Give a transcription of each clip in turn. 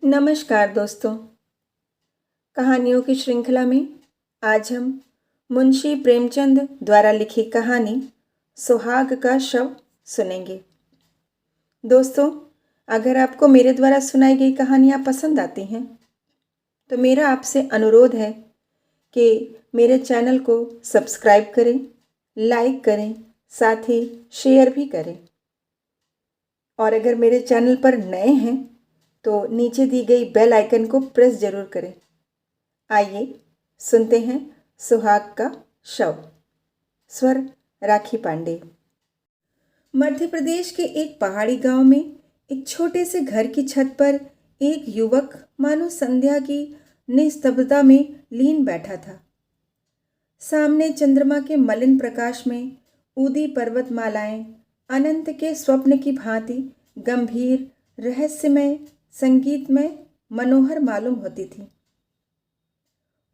नमस्कार दोस्तों। कहानियों की श्रृंखला में आज हम मुंशी प्रेमचंद द्वारा लिखी कहानी सुहाग का शव सुनेंगे। दोस्तों, अगर आपको मेरे द्वारा सुनाई गई कहानियाँ पसंद आती हैं तो मेरा आपसे अनुरोध है कि मेरे चैनल को सब्सक्राइब करें, लाइक करें, साथ ही शेयर भी करें। और अगर मेरे चैनल पर नए हैं तो नीचे दी गई बेल आइकन को प्रेस जरूर करें। आइए सुनते हैं सुहाग का शव। स्वर राखी पांडे। मध्य प्रदेश के एक पहाड़ी गांव में एक छोटे से घर की छत पर एक युवक मानो संध्या की निस्तब्धता में लीन बैठा था। सामने चंद्रमा के मलिन प्रकाश में उदी पर्वतमालाएं अनंत के स्वप्न की भांति गंभीर, रहस्यमय, संगीतमय, मनोहर मालूम होती थी।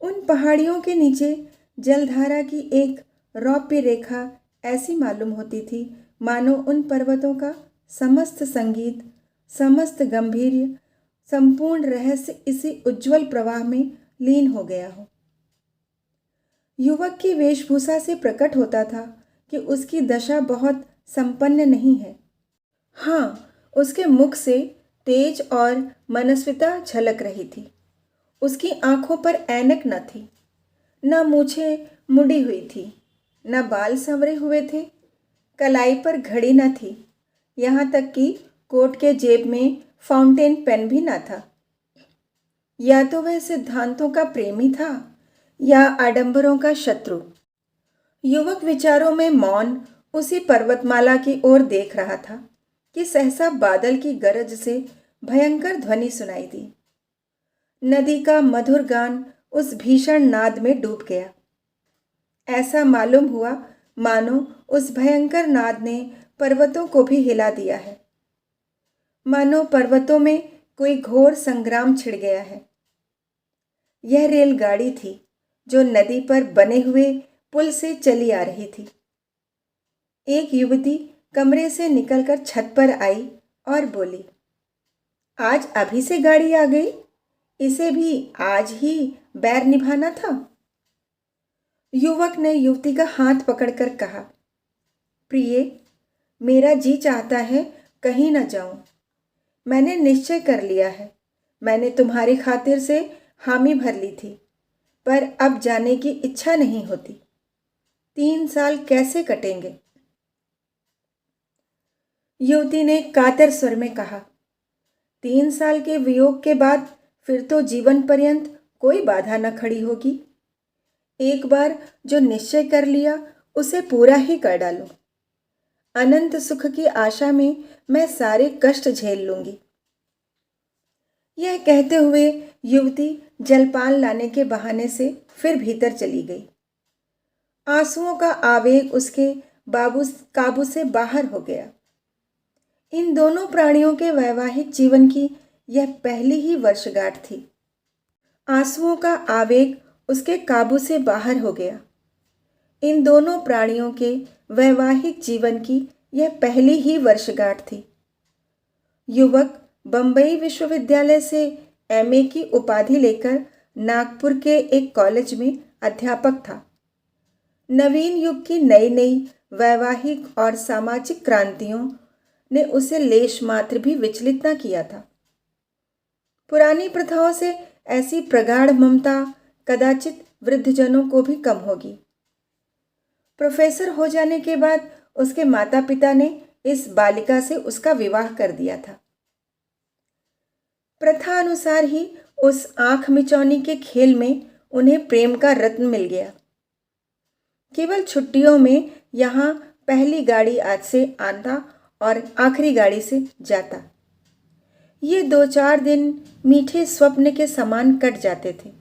उन पहाड़ियों के नीचे जलधारा की एक रौप्य रेखा ऐसी मालूम होती थी मानो उन पर्वतों का समस्त संगीत, समस्त गंभीर्य, संपूर्ण रहस्य इसी उज्जवल प्रवाह में लीन हो गया हो। युवक की वेशभूषा से प्रकट होता था कि उसकी दशा बहुत संपन्न नहीं है। हाँ, उसके मुख से तेज और मनस्विता झलक रही थी। उसकी आंखों पर ऐनक न थी, न मूछें मुड़ी हुई थी, न बाल संवरे हुए थे, कलाई पर घड़ी न थी, यहाँ तक कि कोट के जेब में फाउंटेन पेन भी न था। या तो वह सिद्धांतों का प्रेमी था या आडंबरों का शत्रु। युवक विचारों में मौन उसी पर्वतमाला की ओर देख रहा था कि सहसा बादल की गरज से भयंकर ध्वनि सुनाई दी। नदी का मधुर गान उस भीषण नाद में डूब गया। ऐसा मालूम हुआ मानो उस भयंकर नाद ने पर्वतों को भी हिला दिया है। मानो पर्वतों में कोई घोर संग्राम छिड़ गया है। यह रेलगाड़ी थी जो नदी पर बने हुए पुल से चली आ रही थी। एक युवती कमरे से निकलकर छत पर आई और बोली, आज अभी से गाड़ी आ गई? इसे भी आज ही बैर निभाना था। युवक ने युवती का हाथ पकड़कर कहा, प्रिय, मेरा जी चाहता है कहीं न जाऊं। मैंने निश्चय कर लिया है। मैंने तुम्हारी खातिर से हामी भर ली थी, पर अब जाने की इच्छा नहीं होती। 3 साल कैसे कटेंगे? युवती ने कातर स्वर में कहा, 3 साल के वियोग के बाद फिर तो जीवन पर्यंत कोई बाधा न खड़ी होगी। एक बार जो निश्चय कर लिया उसे पूरा ही कर डालो। अनंत सुख की आशा में मैं सारे कष्ट झेल लूंगी। यह कहते हुए युवती जलपान लाने के बहाने से फिर भीतर चली गई। आंसुओं का आवेग उसके काबू से बाहर हो गया। इन दोनों प्राणियों के वैवाहिक जीवन की यह पहली ही वर्षगांठ थी। आंसुओं का आवेग उसके काबू से बाहर हो गया। इन दोनों प्राणियों के वैवाहिक जीवन की यह पहली ही वर्षगांठ थी। युवक बंबई विश्वविद्यालय से एमए की उपाधि लेकर नागपुर के एक कॉलेज में अध्यापक था। नवीन युग की नई नई वैवाहिक और सामाजिक क्रांतियों ने उसे लेश मात्र भी विचलित न किया था। पुरानी प्रथाओं से ऐसी प्रगाढ़ ममता कदाचित वृद्धजनों को भी कम होगी। प्रोफेसर हो जाने के बाद उसके माता पिता ने इस बालिका से उसका विवाह कर दिया था। प्रथा अनुसार ही उस आंख मिचौनी के खेल में उन्हें प्रेम का रत्न मिल गया। केवल छुट्टियों में यहाँ पहली गाड़ी आज से आता और आखिरी गाड़ी से जाता। ये 2-4 दिन मीठे स्वप्न के समान कट जाते थे।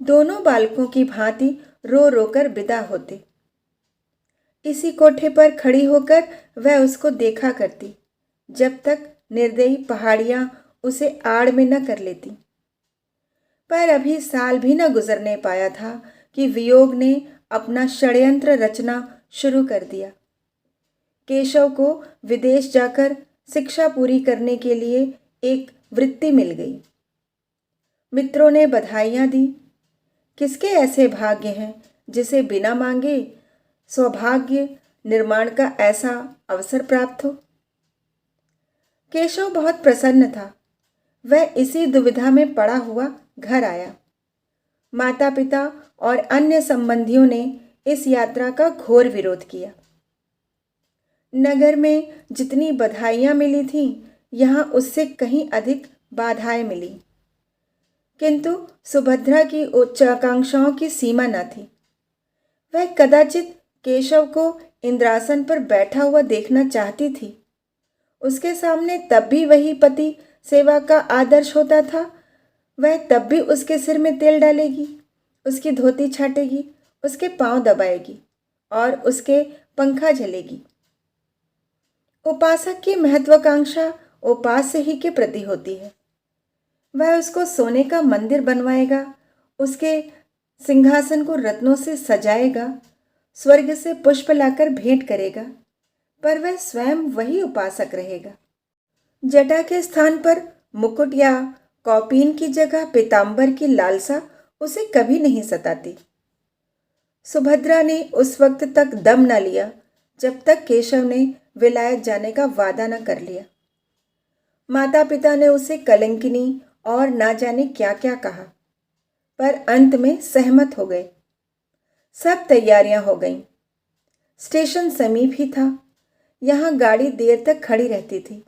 दोनों बालकों की भांति रो रोकर विदा होते। इसी कोठे पर खड़ी होकर वह उसको देखा करती जब तक निर्दयी पहाड़ियां उसे आड़ में न कर लेती। पर अभी साल भी न गुजरने पाया था कि वियोग ने अपना षड्यंत्र रचना शुरू कर दिया। केशव को विदेश जाकर शिक्षा पूरी करने के लिए एक वृत्ति मिल गई। मित्रों ने बधाइयाँ दी। किसके ऐसे भाग्य हैं जिसे बिना मांगे सौभाग्य निर्माण का ऐसा अवसर प्राप्त हो। केशव बहुत प्रसन्न था। वह इसी दुविधा में पड़ा हुआ घर आया। माता पिता और अन्य संबंधियों ने इस यात्रा का घोर विरोध किया। नगर में जितनी बधाइयाँ मिली थीं, यहाँ उससे कहीं अधिक बाधाएं मिली। किंतु सुभद्रा की उच्चाकांक्षाओं की सीमा न थी। वह कदाचित केशव को इंद्रासन पर बैठा हुआ देखना चाहती थी। उसके सामने तब भी वही पति सेवा का आदर्श होता था। वह तब भी उसके सिर में तेल डालेगी, उसकी धोती छाटेगी, उसके पांव दबाएगी और उसके पंखा झलेगी। उपासक की महत्वाकांक्षा उपास्य ही के प्रति होती है। वह उसको सोने का मंदिर बनवाएगा, उसके सिंहासन को रत्नों से सजाएगा, स्वर्ग से पुष्प लाकर भेंट करेगा, पर वह स्वयं वही उपासक रहेगा। जटा के स्थान पर मुकुट या कौपीन की जगह पीतांबर की लालसा उसे कभी नहीं सताती। सुभद्रा ने उस वक्त तक दम न लिया जब तक केशव ने विलायत जाने का वादा न कर लिया। माता पिता ने उसे कलंकिनी और ना जाने क्या क्या कहा, पर अंत में सहमत हो गए। सब तैयारियां हो गईं। स्टेशन समीप ही था। यहाँ गाड़ी देर तक खड़ी रहती थी।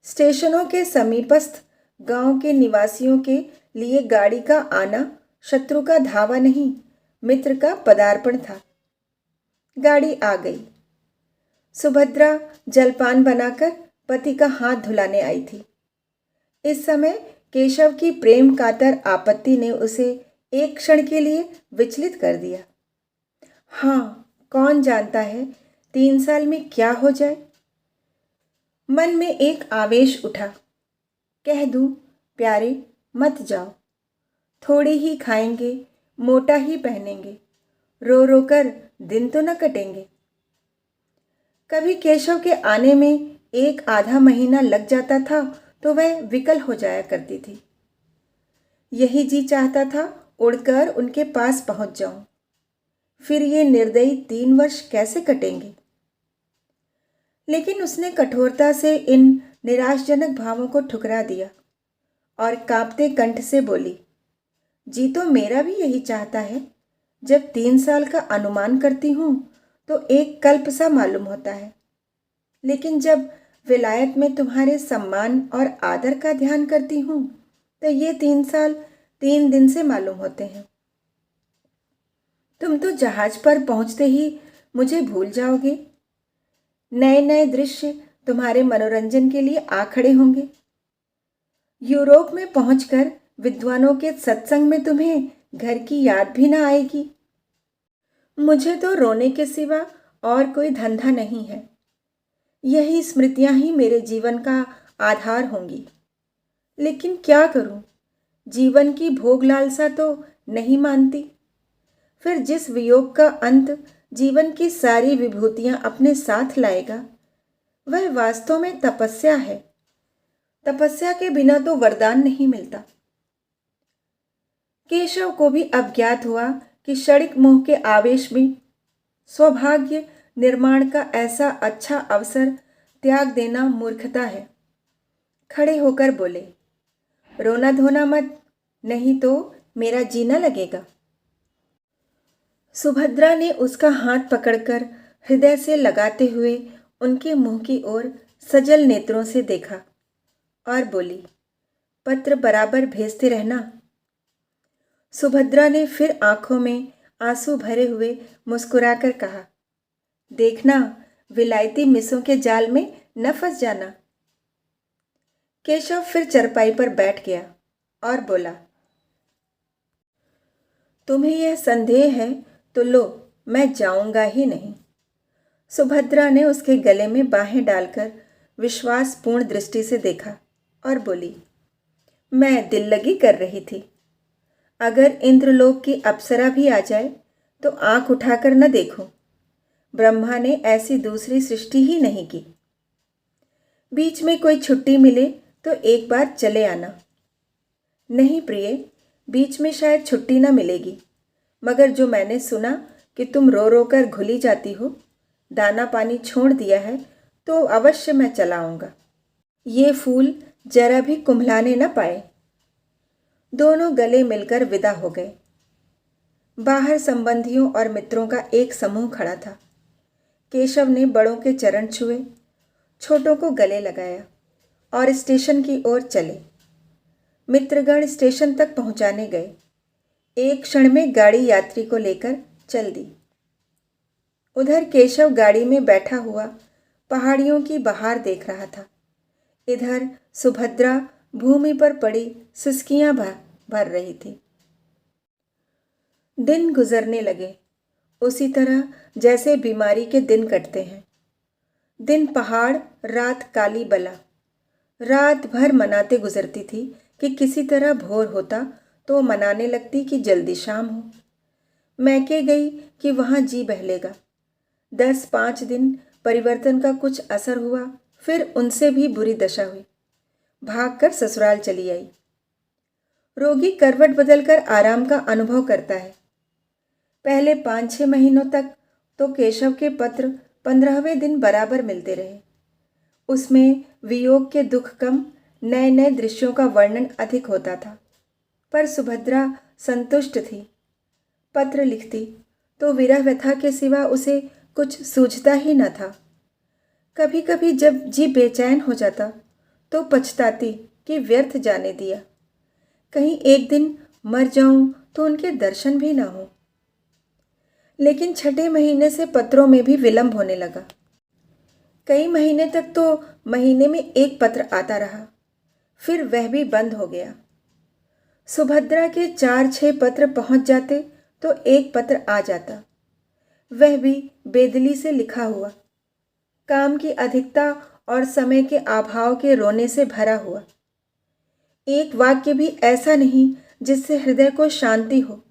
स्टेशनों के समीपस्थ गांव के निवासियों के लिए गाड़ी का आना शत्रु का धावा नहीं, मित्र का पदार्पण था। गाड़ी आ गई। सुभद्रा जलपान बनाकर पति का हाथ धुलाने आई थी। इस समय केशव की प्रेम कातर आपत्ति ने उसे एक क्षण के लिए विचलित कर दिया। हाँ, कौन जानता है 3 साल में क्या हो जाए। मन में एक आवेश उठा। कह दूं, प्यारे मत जाओ, थोड़ी ही खाएंगे, मोटा ही पहनेंगे, रो रो कर दिन तो न कटेंगे। कभी केशव के आने में 1 आधा महीना लग जाता था तो वह विकल हो जाया करती थी। यही जी चाहता था उड़कर उनके पास पहुंच जाऊं। फिर ये निर्दयी 3 वर्ष कैसे कटेंगे। लेकिन उसने कठोरता से इन निराशजनक भावों को ठुकरा दिया और कांपते कंठ से बोली, जी तो मेरा भी यही चाहता है। जब 3 साल का अनुमान करती हूँ तो एक कल्प सा मालूम होता है, लेकिन जब विलायत में तुम्हारे सम्मान और आदर का ध्यान करती हूँ तो ये 3 साल 3 दिन से मालूम होते हैं। तुम तो जहाज पर पहुँचते ही मुझे भूल जाओगे। नए नए दृश्य तुम्हारे मनोरंजन के लिए आ खड़े होंगे। यूरोप में पहुंचकर विद्वानों के सत्संग में तुम्हें घर की याद भी ना आएगी। मुझे तो रोने के सिवा और कोई धंधा नहीं है। यही स्मृतियां ही मेरे जीवन का आधार होंगी। लेकिन क्या करूं, जीवन की भोग लालसा तो नहीं मानती। फिर जिस वियोग का अंत जीवन की सारी विभूतियां अपने साथ लाएगा, वह वास्तव में तपस्या है। तपस्या के बिना तो वरदान नहीं मिलता। केशव को भी अब ज्ञात हुआ कि क्षणिक मोह के आवेश में सौभाग्य निर्माण का ऐसा अच्छा अवसर त्याग देना मूर्खता है। खड़े होकर बोले, रोना धोना मत, नहीं तो मेरा जीना लगेगा। सुभद्रा ने उसका हाथ पकड़कर हृदय से लगाते हुए उनके मुंह की ओर सजल नेत्रों से देखा और बोली, पत्र बराबर भेजते रहना। सुभद्रा ने फिर आंखों में आंसू भरे हुए मुस्कुराकर कहा, देखना विलायती मिसों के जाल में न फंस जाना। केशव फिर चरपाई पर बैठ गया और बोला, तुम्हें यह संदेह है तो लो, मैं जाऊंगा ही नहीं। सुभद्रा ने उसके गले में बाहें डालकर विश्वासपूर्ण दृष्टि से देखा और बोली, मैं दिल लगी कर रही थी। अगर इंद्रलोक की अप्सरा भी आ जाए तो आंख उठाकर न देखो। ब्रह्मा ने ऐसी दूसरी सृष्टि ही नहीं की। बीच में कोई छुट्टी मिले तो एक बार चले आना। नहीं प्रिय, बीच में शायद छुट्टी ना मिलेगी, मगर जो मैंने सुना कि तुम रो रो कर घुली जाती हो, दाना पानी छोड़ दिया है, तो अवश्य मैं चला आऊँगा। ये फूल जरा भी कुम्हलाने न पाए। दोनों गले मिलकर विदा हो गए। बाहर संबंधियों और मित्रों का एक समूह खड़ा था। केशव ने बड़ों के चरण छुए, छोटों को गले लगाया और स्टेशन की ओर चले। मित्रगण स्टेशन तक पहुंचाने गए। एक क्षण में गाड़ी यात्री को लेकर चल दी। उधर केशव गाड़ी में बैठा हुआ पहाड़ियों की बहार देख रहा था। इधर सुभद्रा भूमि पर पड़ी सिसकियां भर रही थी। दिन गुजरने लगे, उसी तरह जैसे बीमारी के दिन कटते हैं। दिन पहाड़, रात काली बला। रात भर मनाते गुजरती थी कि किसी तरह भोर होता तो मनाने लगती कि जल्दी शाम हो। मैके गई कि वहाँ जी बहलेगा। 10-5 दिन परिवर्तन का कुछ असर हुआ, फिर उनसे भी बुरी दशा हुई। भागकर ससुराल चली आई। रोगी करवट बदलकर आराम का अनुभव करता है। पहले 5-6 महीनों तक तो केशव के पत्र 15वें दिन बराबर मिलते रहे। उसमें वियोग के दुख कम, नए नए दृश्यों का वर्णन अधिक होता था। पर सुभद्रा संतुष्ट थी। पत्र लिखती तो विरह व्यथा के सिवा उसे कुछ सूझता ही न था। कभी कभी जब जी बेचैन हो जाता तो पछताती कि व्यर्थ जाने दिया। कहीं एक दिन मर जाऊं तो उनके दर्शन भी ना हो। लेकिन 6ठे महीने से पत्रों में भी विलंब होने लगा। कई महीने तक तो महीने में एक पत्र आता रहा, फिर वह भी बंद हो गया। सुभद्रा के 4-6 पत्र पहुंच जाते तो एक पत्र आ जाता, वह भी बेदली से लिखा हुआ, काम की अधिकता और समय के अभाव के रोने से भरा हुआ। एक वाक्य भी ऐसा नहीं जिससे हृदय को शांति हो,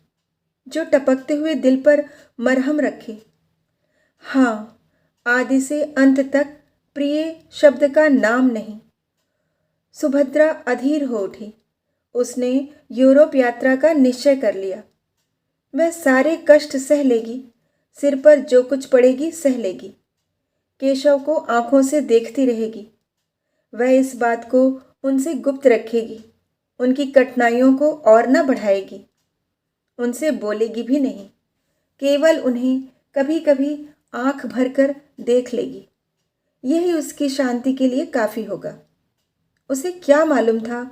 जो टपकते हुए दिल पर मरहम रखे। हाँ, आदि से अंत तक प्रिय शब्द का नाम नहीं। सुभद्रा अधीर हो उठी। उसने यूरोप यात्रा का निश्चय कर लिया। वह सारे कष्ट सह लेगी, सिर पर जो कुछ पड़ेगी सह लेगी। केशव को आंखों से देखती रहेगी। वह इस बात को उनसे गुप्त रखेगी, उनकी कठिनाइयों को और न बढ़ाएगी। उनसे बोलेगी भी नहीं, केवल उन्हें कभी कभी आंख भरकर देख लेगी। यही उसकी शांति के लिए काफ़ी होगा। उसे क्या मालूम था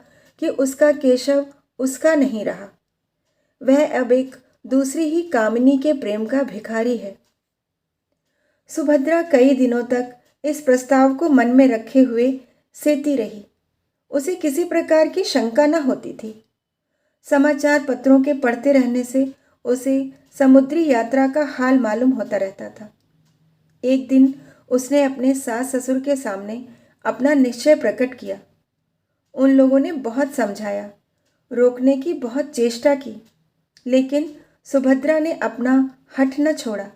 कि उसका केशव उसका नहीं रहा। वह अब एक दूसरी ही कामिनी के प्रेम का भिखारी है। सुभद्रा कई दिनों तक इस प्रस्ताव को मन में रखे हुए सेती रही। उसे किसी प्रकार की शंका न होती थी। समाचार पत्रों के पढ़ते रहने से उसे समुद्री यात्रा का हाल मालूम होता रहता था। एक दिन उसने अपने सास ससुर के सामने अपना निश्चय प्रकट किया। उन लोगों ने बहुत समझाया, रोकने की बहुत चेष्टा की, लेकिन सुभद्रा ने अपना हठ न छोड़ा।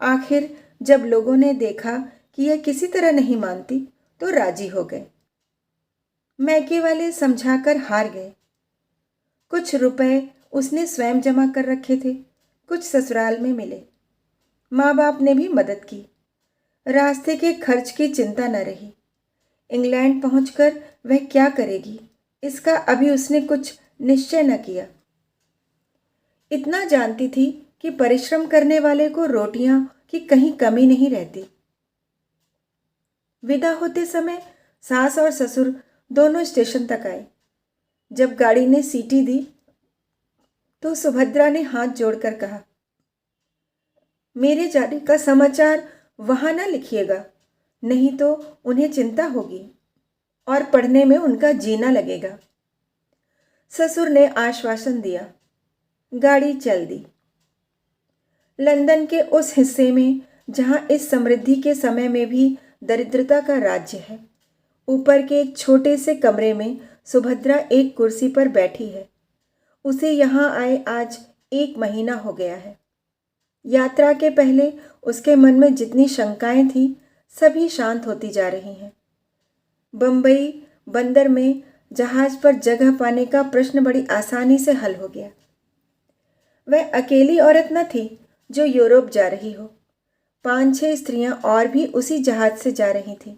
आखिर जब लोगों ने देखा कि यह किसी तरह नहीं मानती तो राजी हो गए। मैके वाले समझाकर हार गए। कुछ रुपए उसने स्वयं जमा कर रखे थे, कुछ ससुराल में मिले। माँ बाप ने भी मदद की। रास्ते के खर्च की चिंता न रही। इंग्लैंड पहुंचकर वह क्या करेगी, इसका अभी उसने कुछ निश्चय न किया। इतना जानती थी कि परिश्रम करने वाले को रोटियां की कहीं कमी नहीं रहती। विदा होते समय सास और ससुर दोनों स्टेशन तक आए। जब गाड़ी ने सीटी दी तो सुभद्रा ने हाथ जोड़कर कहा, मेरे जाने का समाचार वहां न लिखिएगा, नहीं तो उन्हें चिंता होगी और पढ़ने में उनका जीना लगेगा। ससुर ने आश्वासन दिया। गाड़ी चल दी। लंदन के उस हिस्से में जहां इस समृद्धि के समय में भी दरिद्रता का राज्य है, ऊपर के एक छोटे से कमरे में सुभद्रा एक कुर्सी पर बैठी है। उसे यहाँ आए आज 1 महीना हो गया है। यात्रा के पहले उसके मन में जितनी शंकाएं थी, सभी शांत होती जा रही हैं। बम्बई बंदर में जहाज पर जगह पाने का प्रश्न बड़ी आसानी से हल हो गया। वह अकेली औरत न थी जो यूरोप जा रही हो। 5-6 स्त्रियां और भी उसी जहाज से जा रही थीं।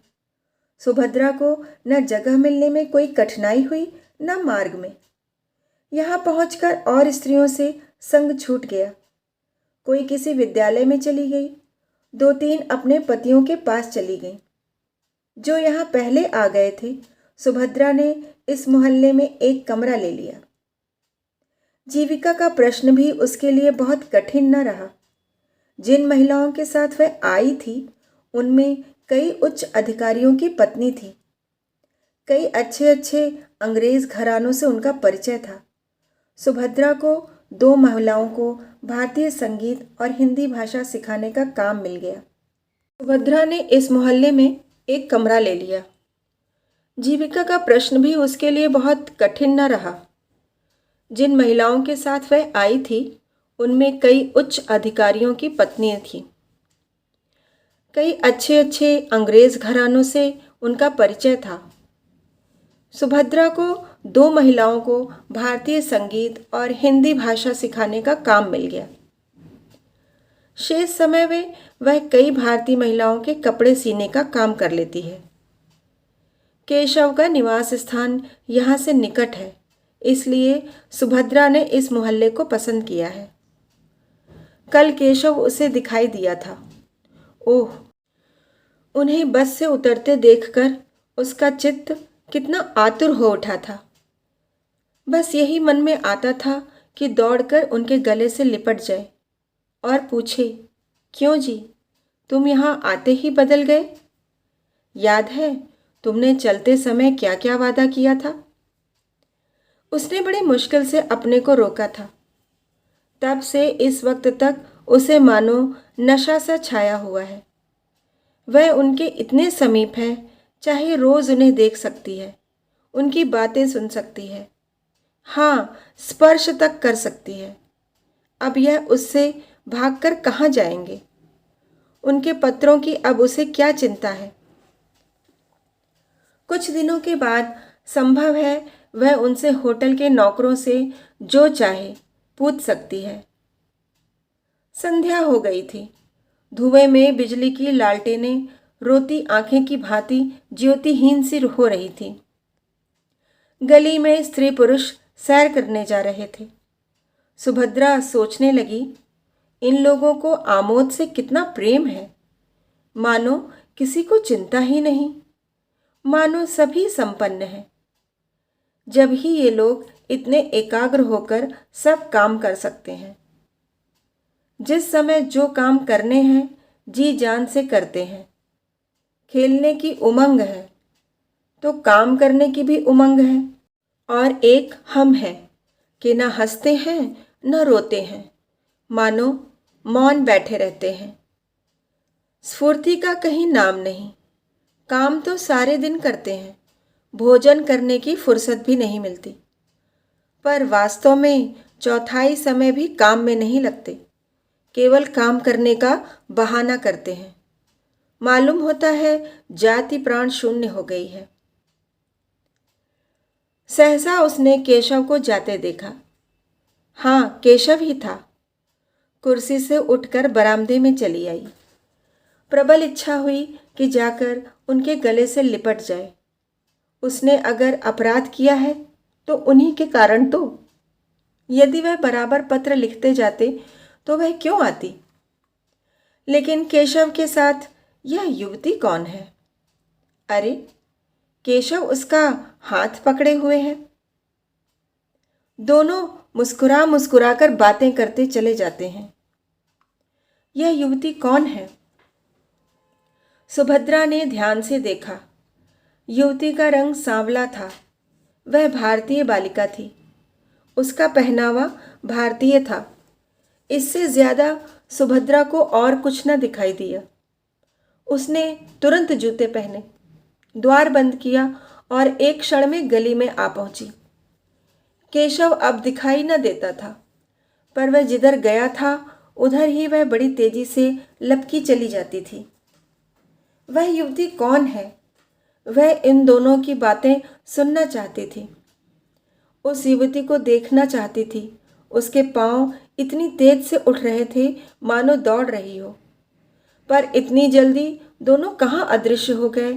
सुभद्रा को न जगह मिलने में कोई कठिनाई हुई न मार्ग में। यहाँ पहुंचकर और स्त्रियों से संग छूट गया। कोई किसी विद्यालय में चली गई, 2-3 अपने पतियों के पास चली गई। जो यहाँ पहले आ गए थे, सुभद्रा ने इस मोहल्ले में एक कमरा ले लिया। जीविका का प्रश्न भी उसके लिए बहुत कठिन न रहा। जिन महिलाओं के साथ वह आई थी उनमें कई उच्च अधिकारियों की पत्नी थी। कई अच्छे अच्छे अंग्रेज घरानों से उनका परिचय था। सुभद्रा को 2 महिलाओं को भारतीय संगीत और हिंदी भाषा सिखाने का काम मिल गया। सुभद्रा ने इस मोहल्ले में एक कमरा ले लिया। जीविका का प्रश्न भी उसके लिए बहुत कठिन न रहा। जिन महिलाओं के साथ वह आई थी उनमें कई उच्च अधिकारियों की पत्नियां थीं। कई अच्छे अच्छे अंग्रेज घरानों से उनका परिचय था। सुभद्रा को 2 महिलाओं को भारतीय संगीत और हिंदी भाषा सिखाने का काम मिल गया। शेष समय में वह कई भारतीय महिलाओं के कपड़े सीने का काम कर लेती है। केशव का निवास स्थान यहाँ से निकट है, इसलिए सुभद्रा ने इस मोहल्ले को पसंद किया है। कल केशव उसे दिखाई दिया था। ओह, उन्हें बस से उतरते देखकर उसका चित्त कितना आतुर हो उठा था। बस यही मन में आता था कि दौड़कर उनके गले से लिपट जाए और पूछे, क्यों जी, तुम यहाँ आते ही बदल गए? याद है तुमने चलते समय क्या क्या वादा किया था? उसने बड़ी मुश्किल से अपने को रोका था। तब से इस वक्त तक उसे मानो नशा सा छाया हुआ है। वह उनके इतने समीप है, चाहे रोज उन्हें देख सकती है, उनकी बातें सुन सकती है, हाँ, स्पर्श तक कर सकती है। अब यह उससे भागकर कहाँ जाएंगे? उनके पत्रों की अब उसे क्या चिंता है? कुछ दिनों के बाद संभव है वह उनसे होटल के नौकरों से जो चाहे पूछ सकती है। संध्या हो गई थी। धुएं में बिजली की लालटेनें रोती आंखें की भांति ज्योतिहीन सी हो रही थी। गली में स्त्री पुरुष सैर करने जा रहे थे। सुभद्रा सोचने लगी, इन लोगों को आमोद से कितना प्रेम है। मानो किसी को चिंता ही नहीं, मानो सभी संपन्न हैं। जब ही ये लोग इतने एकाग्र होकर सब काम कर सकते हैं। जिस समय जो काम करने हैं जी जान से करते हैं। खेलने की उमंग है तो काम करने की भी उमंग है। और एक हम हैं कि न हंसते हैं न रोते हैं, मानो मौन बैठे रहते हैं। स्फूर्ति का कहीं नाम नहीं। काम तो सारे दिन करते हैं, भोजन करने की फुर्सत भी नहीं मिलती। पर वास्तव में चौथाई समय भी काम में नहीं लगते, केवल काम करने का बहाना करते हैं। मालूम होता है जाति प्राण शून्य हो गई है। सहसा उसने केशव को जाते देखा। हाँ, केशव ही था। कुर्सी से उठकर बरामदे में चली आई। प्रबल इच्छा हुई कि जाकर उनके गले से लिपट जाए। उसने अगर अपराध किया है तो उन्हीं के कारण तो। यदि वह बराबर पत्र लिखते जाते तो वह क्यों आती? लेकिन केशव के साथ यह युवती कौन है? अरे, केशव उसका हाथ पकड़े हुए है। दोनों मुस्कुरा मुस्कुरा कर बातें करते चले जाते हैं। यह युवती कौन है? सुभद्रा ने ध्यान से देखा। युवती का रंग सांवला था। वह भारतीय बालिका थी। उसका पहनावा भारतीय था। इससे ज्यादा सुभद्रा को और कुछ न दिखाई दिया। उसने तुरंत जूते पहने, द्वार बंद किया और एक क्षण में गली में आ पहुंची। केशव अब दिखाई न देता था, पर वह जिधर गया था उधर ही वह बड़ी तेजी से लपकी चली जाती थी। वह युवती कौन है? वह इन दोनों की बातें सुनना चाहती थी, उस युवती को देखना चाहती थी। उसके पांव इतनी तेज से उठ रहे थे मानो दौड़ रही हो, पर इतनी जल्दी दोनों कहाँ अदृश्य हो गए।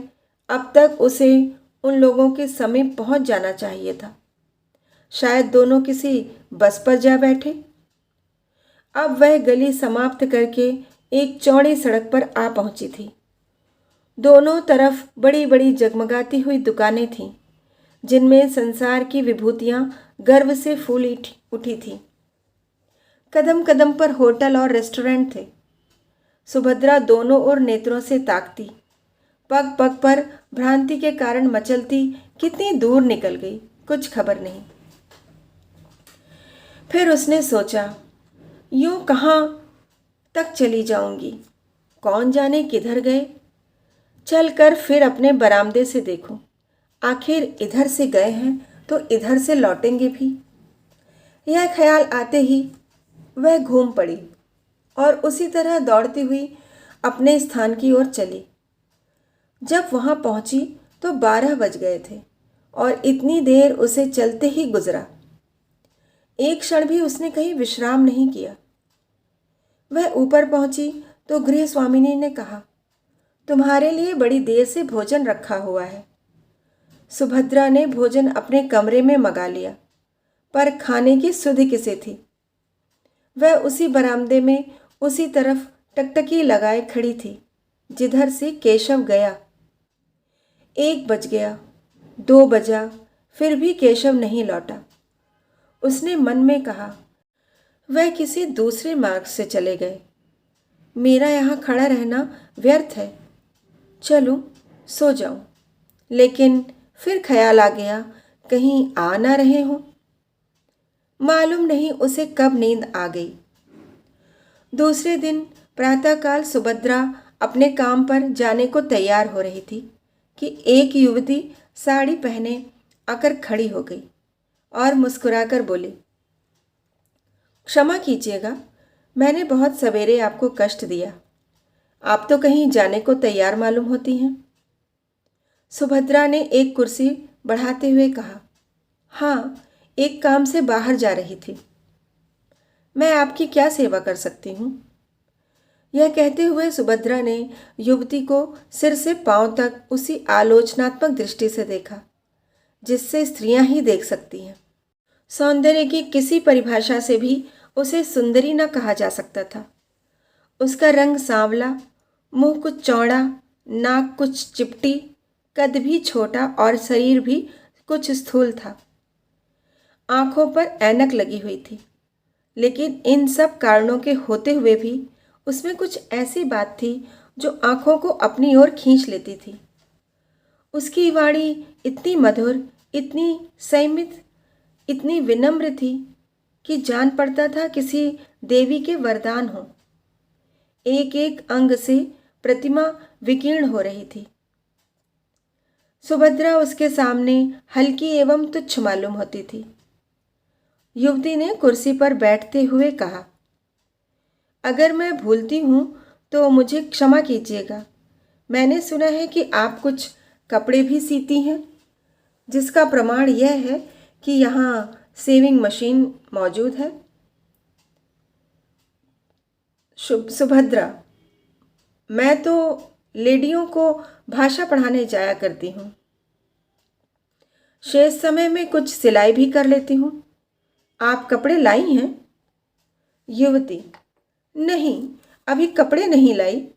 अब तक उसे उन लोगों के समीप पहुंच जाना चाहिए था। शायद दोनों किसी बस पर जा बैठे। अब वह गली समाप्त करके एक चौड़ी सड़क पर आ पहुंची थी। दोनों तरफ बड़ी बड़ी जगमगाती हुई दुकानें थीं, जिनमें संसार की विभूतियां गर्व से फूल उठी थीं। कदम कदम पर होटल और रेस्टोरेंट थे। सुभद्रा दोनों ओर नेत्रों से ताकती, पग पग पर भ्रांति के कारण मचलती कितनी दूर निकल गई, कुछ खबर नहीं। फिर उसने सोचा, यूं कहाँ तक चली जाऊंगी, कौन जाने किधर गए। चलकर फिर अपने बरामदे से देखूं, आखिर इधर से गए हैं तो इधर से लौटेंगे भी। यह ख्याल आते ही वह घूम पड़ी और उसी तरह दौड़ती हुई अपने स्थान की ओर चली। जब वहां पहुंची तो 12 बज गए थे और इतनी देर उसे चलते ही गुजरा। एक क्षण भी उसने कहीं विश्राम नहीं किया। वह ऊपर पहुंची तो गृह स्वामिनी ने कहा, तुम्हारे लिए बड़ी देर से भोजन रखा हुआ है। सुभद्रा ने भोजन अपने कमरे में मंगा लिया, पर खाने की सुध किसे थी। वह उसी बरामदे में उसी तरफ टकटकी लगाए खड़ी थी जिधर से केशव गया। 1 बज गया, 2 बजा, फिर भी केशव नहीं लौटा। उसने मन में कहा, वह किसी दूसरे मार्ग से चले गए। मेरा यहाँ खड़ा रहना व्यर्थ है, चलूं, सो जाऊं। लेकिन फिर ख्याल आ गया, कहीं आ ना रहे हों। मालूम नहीं उसे कब नींद आ गई। दूसरे दिन प्रातःकाल सुभद्रा अपने काम पर जाने को तैयार हो रही थी कि एक युवती साड़ी पहने आकर खड़ी हो गई और मुस्कुराकर बोली, क्षमा कीजिएगा, मैंने बहुत सवेरे आपको कष्ट दिया। आप तो कहीं जाने को तैयार मालूम होती हैं। सुभद्रा ने एक कुर्सी बढ़ाते हुए कहा, हाँ, एक काम से बाहर जा रही थी। मैं आपकी क्या सेवा कर सकती हूँ? यह कहते हुए सुभद्रा ने युवती को सिर से पांव तक उसी आलोचनात्मक दृष्टि से देखा जिससे स्त्रियां ही देख सकती हैं। सौंदर्य की किसी परिभाषा से भी उसे सुंदरी न कहा जा सकता था। उसका रंग सांवला, मुंह कुछ चौड़ा, नाक कुछ चिपटी, कद भी छोटा और शरीर भी कुछ स्थूल था। आंखों पर ऐनक लगी हुई थी, लेकिन इन सब कारणों के होते हुए भी उसमें कुछ ऐसी बात थी जो आंखों को अपनी ओर खींच लेती थी। उसकी वाणी इतनी मधुर, इतनी संयमित, इतनी विनम्र थी कि जान पड़ता था किसी देवी के वरदान हो। एक एक अंग से प्रतिमा विकीर्ण हो रही थी। सुभद्रा उसके सामने हल्की एवं तुच्छ मालूम होती थी। युवती ने कुर्सी पर बैठते हुए कहा, अगर मैं भूलती हूँ तो मुझे क्षमा कीजिएगा। मैंने सुना है कि आप कुछ कपड़े भी सीती हैं, जिसका प्रमाण यह है कि यहाँ सेविंग मशीन मौजूद है। सुभद्रा, मैं तो लेडियों को भाषा पढ़ाने जाया करती हूँ। शेष समय में कुछ सिलाई भी कर लेती हूँ। आप कपड़े लाई हैं? युवती, नहीं, अभी कपड़े नहीं लाई।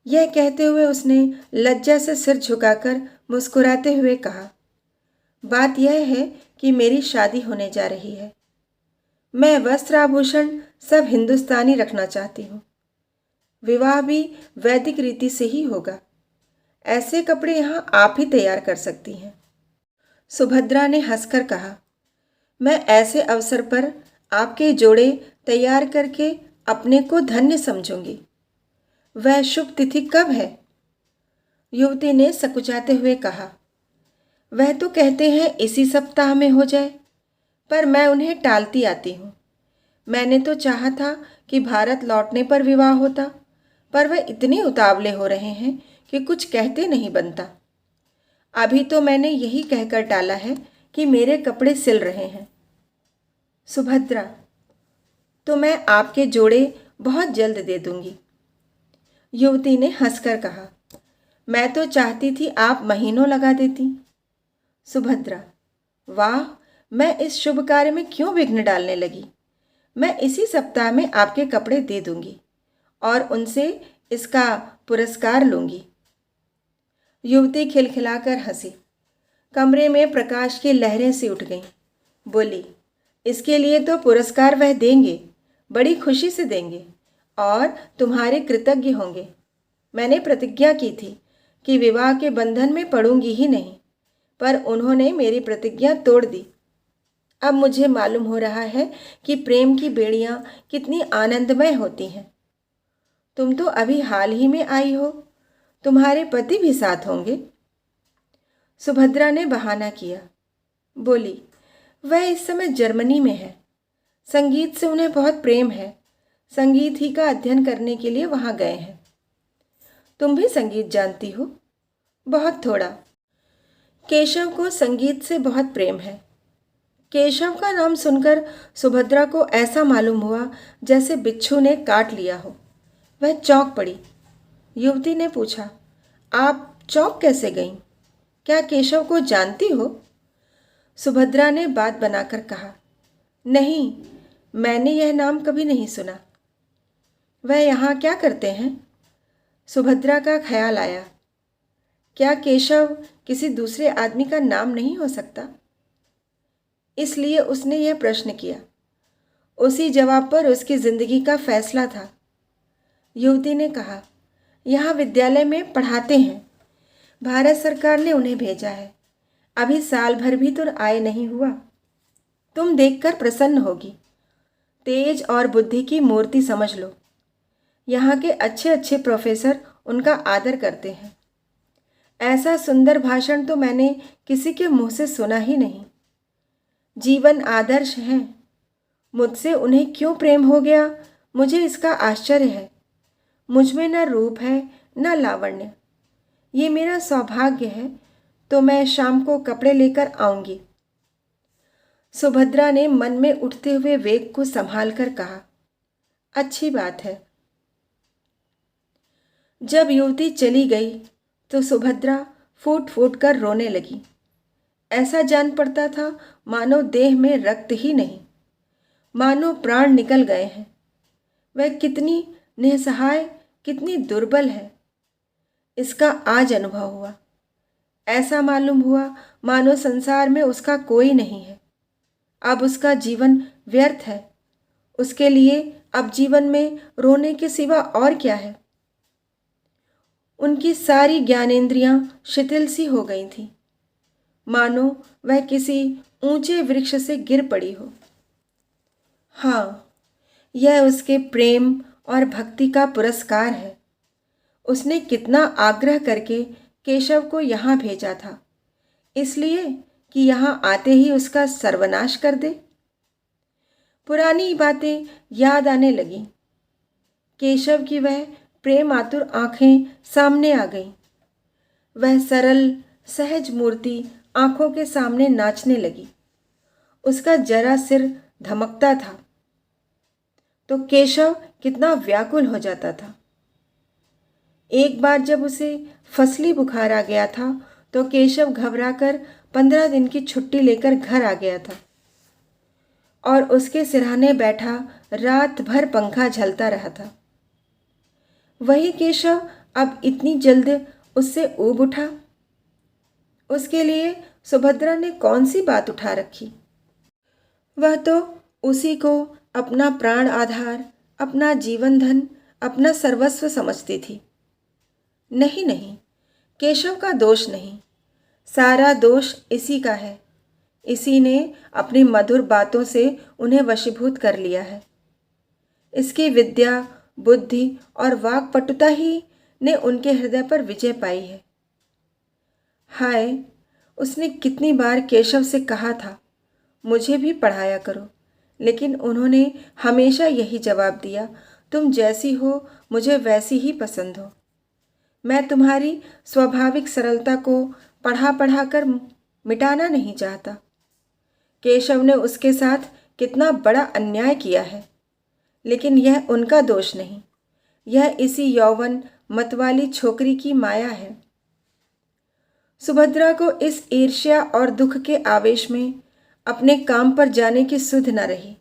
यह कहते हुए उसने लज्जा से सिर झुकाकर मुस्कुराते हुए कहा, बात यह है कि मेरी शादी होने जा रही है। मैं वस्त्र आभूषण सब हिंदुस्तानी रखना चाहती हूँ। विवाह भी वैदिक रीति से ही होगा। ऐसे कपड़े यहाँ आप ही तैयार कर सकती हैं। सुभद्रा ने हंसकर कहा, मैं ऐसे अवसर पर आपके जोड़े तैयार करके अपने को धन्य समझूंगी। वह शुभ तिथि कब है? युवती ने सकुचाते हुए कहा, वह तो कहते हैं इसी सप्ताह में हो जाए, पर मैं उन्हें टालती आती हूँ। मैंने तो चाहा था कि भारत लौटने पर विवाह होता, पर वह इतने उतावले हो रहे हैं कि कुछ कहते नहीं बनता। अभी तो मैंने यही कहकर टाला है कि मेरे कपड़े सिल रहे हैं। सुभद्रा, तो मैं आपके जोड़े बहुत जल्द दे दूंगी। युवती ने हंसकर कहा, मैं तो चाहती थी आप महीनों लगा देती। सुभद्रा, वाह, मैं इस शुभ कार्य में क्यों विघ्न डालने लगी। मैं इसी सप्ताह में आपके कपड़े दे दूंगी और उनसे इसका पुरस्कार लूंगी। युवती खिलखिलाकर हंसी। कमरे में प्रकाश की लहरें सी उठ गईं। बोली, इसके लिए तो पुरस्कार वह देंगे, बड़ी खुशी से देंगे और तुम्हारे कृतज्ञ होंगे। मैंने प्रतिज्ञा की थी कि विवाह के बंधन में पड़ूंगी ही नहीं, पर उन्होंने मेरी प्रतिज्ञा तोड़ दी। अब मुझे मालूम हो रहा है कि प्रेम की बेड़ियां कितनी आनंदमय होती हैं। तुम तो अभी हाल ही में आई हो, तुम्हारे पति भी साथ होंगे। सुभद्रा ने बहाना किया। बोली, वह इस समय जर्मनी में है। संगीत से उन्हें बहुत प्रेम है। संगीत ही का अध्ययन करने के लिए वहां गए हैं। तुम भी संगीत जानती हो? बहुत थोड़ा। केशव को संगीत से बहुत प्रेम है। केशव का नाम सुनकर सुभद्रा को ऐसा मालूम हुआ जैसे बिच्छू ने काट लिया हो। वह चौंक पड़ी। युवती ने पूछा, आप चौंक कैसे गईं? क्या केशव को जानती हो? सुभद्रा ने बात बनाकर कहा, नहीं, मैंने यह नाम कभी नहीं सुना। वह यहाँ क्या करते हैं? सुभद्रा का ख्याल आया, क्या केशव किसी दूसरे आदमी का नाम नहीं हो सकता? इसलिए उसने यह प्रश्न किया। उसी जवाब पर उसकी जिंदगी का फैसला था। युवती ने कहा, यहाँ विद्यालय में पढ़ाते हैं। भारत सरकार ने उन्हें भेजा है। अभी साल भर भी तो आए नहीं हुआ। तुम देखकर प्रसन्न होगी। तेज और बुद्धि की मूर्ति समझ लो। यहाँ के अच्छे अच्छे प्रोफेसर उनका आदर करते हैं। ऐसा सुंदर भाषण तो मैंने किसी के मुंह से सुना ही नहीं। जीवन आदर्श हैं। मुझसे उन्हें क्यों प्रेम हो गया, मुझे इसका आश्चर्य है। मुझ में न रूप है न लावण्य। ये मेरा सौभाग्य है, तो मैं शाम को कपड़े लेकर आऊंगी। सुभद्रा ने मन में उठते हुए वेग को संभाल कर कहा, अच्छी बात है। जब युवती चली गई तो सुभद्रा फूट फूट कर रोने लगी। ऐसा जान पड़ता था मानो देह में रक्त ही नहीं, मानो प्राण निकल गए हैं। वह कितनी निसहाय, कितनी दुर्बल है, इसका आज अनुभव हुआ। ऐसा मालूम हुआ मानो संसार में उसका कोई नहीं है। अब उसका जीवन व्यर्थ है। उसके लिए अब जीवन में रोने के सिवा और क्या है? उनकी सारी ज्ञानेंद्रियां शिथिल सी हो गई थीं, मानो वह किसी ऊंचे वृक्ष से गिर पड़ी हो। हाँ, यह उसके प्रेम और भक्ति का पुरस्कार है। उसने कितना आग्रह करके केशव को यहाँ भेजा था, इसलिए कि यहाँ आते ही उसका सर्वनाश कर दे। पुरानी बातें याद आने लगीं। केशव की वह प्रेम आतुर आंखें सामने आ गईं। वह सरल सहज मूर्ति आंखों के सामने नाचने लगी। उसका जरा सिर धमकता था तो केशव कितना व्याकुल हो जाता था। एक बार जब उसे फसली बुखार आ गया था तो केशव घबराकर 15 दिन की छुट्टी लेकर घर आ गया था और उसके सिरहाने बैठा रात भर पंखा झलता रहा था। वही केशव अब इतनी जल्द उससे ऊब उठा। उसके लिए सुभद्रा ने कौन सी बात उठा रखी? वह तो उसी को अपना प्राण आधार, अपना जीवन धन, अपना सर्वस्व समझती थी। नहीं नहीं, केशव का दोष नहीं, सारा दोष इसी का है। इसी ने अपनी मधुर बातों से उन्हें वशीभूत कर लिया है। इसकी विद्या, बुद्धि और वाक्पटुता ही ने उनके हृदय पर विजय पाई है। हाय, उसने कितनी बार केशव से कहा था, मुझे भी पढ़ाया करो, लेकिन उन्होंने हमेशा यही जवाब दिया, तुम जैसी हो मुझे वैसी ही पसंद हो। मैं तुम्हारी स्वाभाविक सरलता को पढ़ा पढ़ा कर मिटाना नहीं चाहता। केशव ने उसके साथ कितना बड़ा अन्याय किया है, लेकिन यह उनका दोष नहीं, यह इसी यौवन मतवाली छोकरी की माया है। सुभद्रा को इस ईर्ष्या और दुख के आवेश में अपने काम पर जाने की सुध न रही।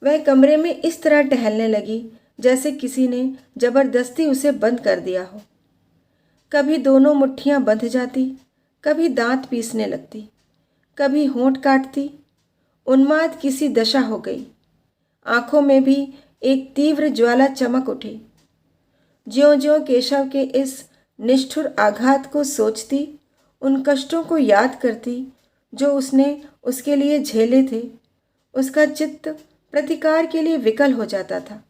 वह कमरे में इस तरह टहलने लगी जैसे किसी ने जबरदस्ती उसे बंद कर दिया हो। कभी दोनों मुट्ठियां बंध जाती, कभी दांत पीसने लगती, कभी होंठ काटती। उन्माद किसी दशा हो गई। आंखों में भी एक तीव्र ज्वाला चमक उठी। ज्यों-ज्यों केशव के इस निष्ठुर आघात को सोचती, उन कष्टों को याद करती जो उसने उसके लिए झेले थे, उसका चित्त प्रतिकार के लिए विकल हो जाता था।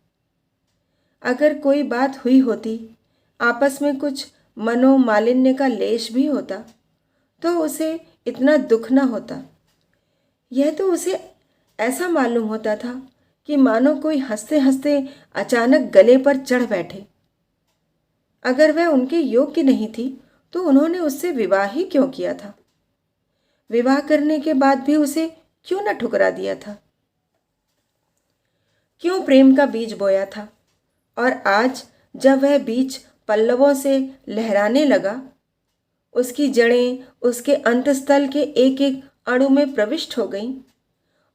अगर कोई बात हुई होती, आपस में कुछ मनोमालिन्य का लेश भी होता, तो उसे इतना दुख न होता। यह तो उसे ऐसा मालूम होता था कि मानो कोई हंसते हंसते अचानक गले पर चढ़ बैठे। अगर वह उनके योग्य नहीं थी तो उन्होंने उससे विवाह ही क्यों किया था? विवाह करने के बाद भी उसे क्यों न ठुकरा दिया था? क्यों प्रेम का बीज बोया था? और आज जब वह बीज पल्लवों से लहराने लगा, उसकी जड़ें उसके अंतस्थल के एक एक अणु में प्रविष्ट हो गईं।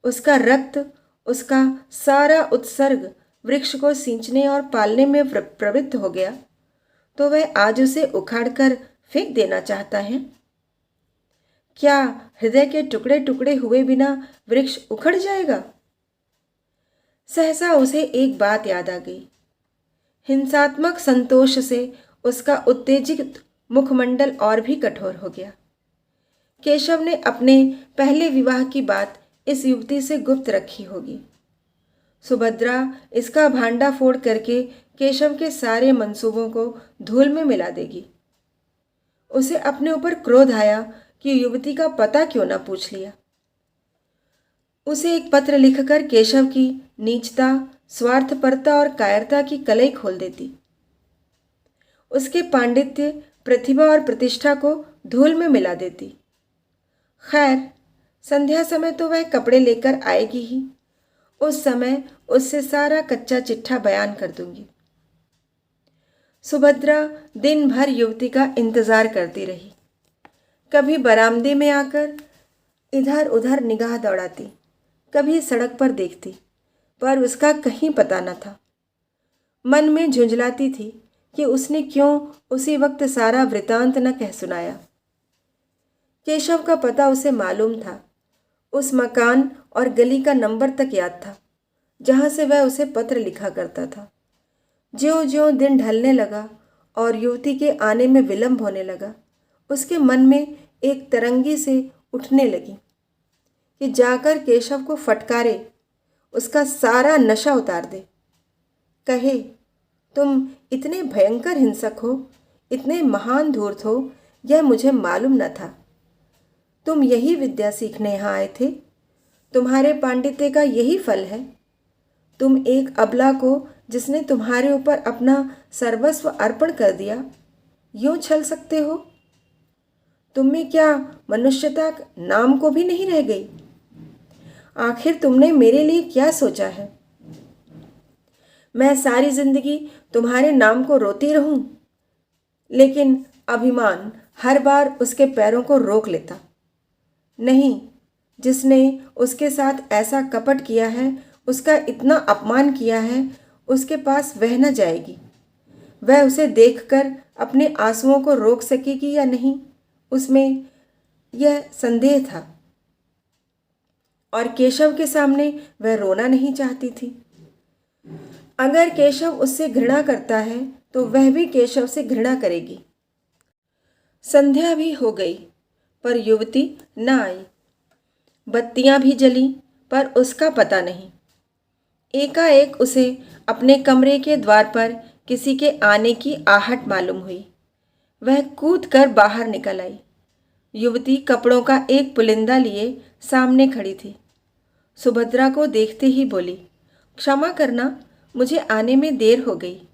उसका रक्त, उसका सारा उत्सर्ग वृक्ष को सींचने और पालने में प्रवृत्त हो गया, तो वह आज उसे उखाड़कर फेंक देना चाहता है। क्या हृदय के टुकड़े टुकड़े हुए बिना वृक्ष उखड़ जाएगा? सहसा उसे एक बात याद आ गई। हिंसात्मक संतोष से उसका उत्तेजित मुखमंडल और भी कठोर हो गया। केशव ने अपने पहले विवाह की बात इस युवती से गुप्त रखी होगी। सुभद्रा इसका भांडा फोड़ करके केशव के सारे मंसूबों को धूल में मिला देगी। उसे अपने ऊपर क्रोध आया कि युवती का पता क्यों ना पूछ लिया। उसे एक पत्र लिखकर केशव की नीचता, स्वार्थपरता और कायरता की कलई खोल देती। उसके पांडित्य, प्रतिभा और प्रतिष्ठा को धूल में मिला देती। खैर, संध्या समय तो वह कपड़े लेकर आएगी ही। उस समय उससे सारा कच्चा चिट्ठा बयान कर दूंगी। सुभद्रा दिन भर युवती का इंतजार करती रही। कभी बरामदे में आकर इधर उधर निगाह दौड़ाती, कभी सड़क पर देखती, पर उसका कहीं पता न था। मन में झुंझलाती थी कि उसने क्यों उसी वक्त सारा वृतांत न कह सुनाया। केशव का पता उसे मालूम था। उस मकान और गली का नंबर तक याद था जहाँ से वह उसे पत्र लिखा करता था। ज्यों-ज्यों दिन ढलने लगा और युवती के आने में विलंब होने लगा, उसके मन में एक तरंगी से उठने लगी कि जाकर केशव को फटकारे, उसका सारा नशा उतार दे। कहे, तुम इतने भयंकर हिंसक हो, इतने महान धूर्त हो, यह मुझे मालूम न था। तुम यही विद्या सीखने यहाँ आए थे? तुम्हारे पांडित्य का यही फल है? तुम एक अबला को, जिसने तुम्हारे ऊपर अपना सर्वस्व अर्पण कर दिया, यूं छल सकते हो? तुम में क्या मनुष्यता नाम को भी नहीं रह गई? आखिर तुमने मेरे लिए क्या सोचा है? मैं सारी जिंदगी तुम्हारे नाम को रोती रहूं? लेकिन अभिमान हर बार उसके पैरों को रोक लेता। नहीं, जिसने उसके साथ ऐसा कपट किया है, उसका इतना अपमान किया है, उसके पास वह न जाएगी। वह उसे देखकर अपने आंसुओं को रोक सकेगी या नहीं, उसमें यह संदेह था। और केशव के सामने वह रोना नहीं चाहती थी। अगर केशव उससे घृणा करता है तो वह भी केशव से घृणा करेगी। संध्या भी हो गई पर युवती न आई। बत्तियां भी जली पर उसका पता नहीं। एकाएक उसे अपने कमरे के द्वार पर किसी के आने की आहट मालूम हुई। वह कूद कर बाहर निकल आई। युवती कपड़ों का एक पुलिंदा लिए सामने खड़ी थी। सुभद्रा को देखते ही बोली, क्षमा करना, मुझे आने में देर हो गई।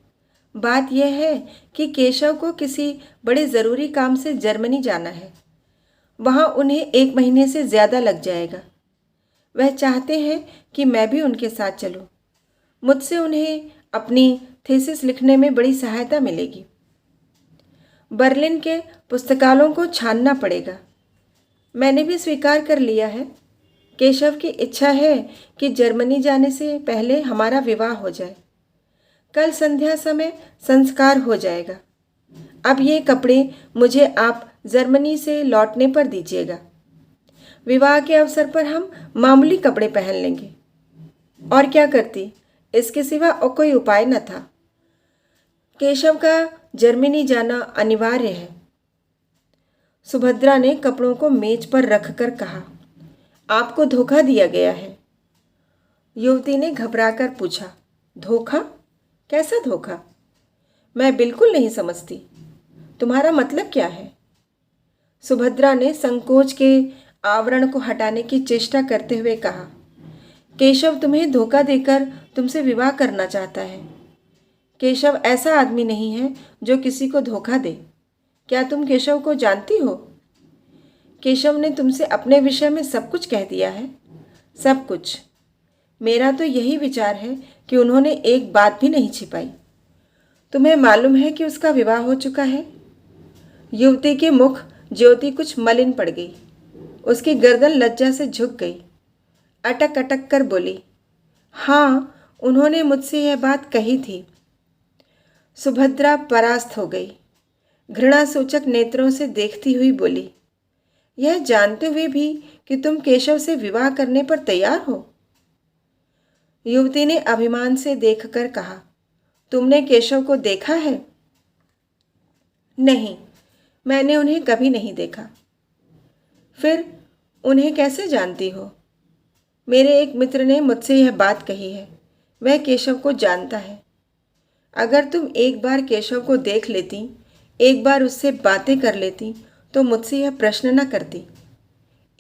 बात यह है कि केशव को किसी बड़े ज़रूरी काम से जर्मनी जाना है। वहाँ उन्हें 1 महीने से ज़्यादा लग जाएगा। वह चाहते हैं कि मैं भी उनके साथ चलूं। मुझसे उन्हें अपनी थीसिस लिखने में बड़ी सहायता मिलेगी। बर्लिन के पुस्तकालयों को छानना पड़ेगा। मैंने भी स्वीकार कर लिया है। केशव की इच्छा है कि जर्मनी जाने से पहले हमारा विवाह हो जाए। कल संध्या समय संस्कार हो जाएगा। अब ये कपड़े मुझे आप जर्मनी से लौटने पर दीजिएगा। विवाह के अवसर पर हम मामूली कपड़े पहन लेंगे। और क्या करती, इसके सिवा और कोई उपाय न था। केशव का जर्मनी जाना अनिवार्य है। सुभद्रा ने कपड़ों को मेज पर रखकर कहा, आपको धोखा दिया गया है। युवती ने घबराकर पूछा, धोखा? कैसा धोखा? मैं बिल्कुल नहीं समझती। तुम्हारा मतलब क्या है? सुभद्रा ने संकोच के आवरण को हटाने की चेष्टा करते हुए कहा, केशव तुम्हें धोखा देकर तुमसे विवाह करना चाहता है। केशव ऐसा आदमी नहीं है जो किसी को धोखा दे। क्या तुम केशव को जानती हो? केशव ने तुमसे अपने विषय में सब कुछ कह दिया है? सब कुछ। मेरा तो यही विचार है कि उन्होंने एक बात भी नहीं छिपाई। तुम्हें मालूम है कि उसका विवाह हो चुका है? युवती के मुख ज्योति कुछ मलिन पड़ गई। उसकी गर्दन लज्जा से झुक गई। अटक अटक कर बोली, हाँ, उन्होंने मुझसे यह बात कही थी। सुभद्रा परास्त हो गई। घृणा सूचक नेत्रों से देखती हुई बोली, यह जानते हुए भी कि तुम केशव से विवाह करने पर तैयार हो? युवती ने अभिमान से देखकर कहा, तुमने केशव को देखा है? नहीं, मैंने उन्हें कभी नहीं देखा। फिर उन्हें कैसे जानती हो? मेरे एक मित्र ने मुझसे यह बात कही है। वह केशव को जानता है। अगर तुम एक बार केशव को देख लेती, एक बार उससे बातें कर लेती, तो मुझसे यह प्रश्न न करती।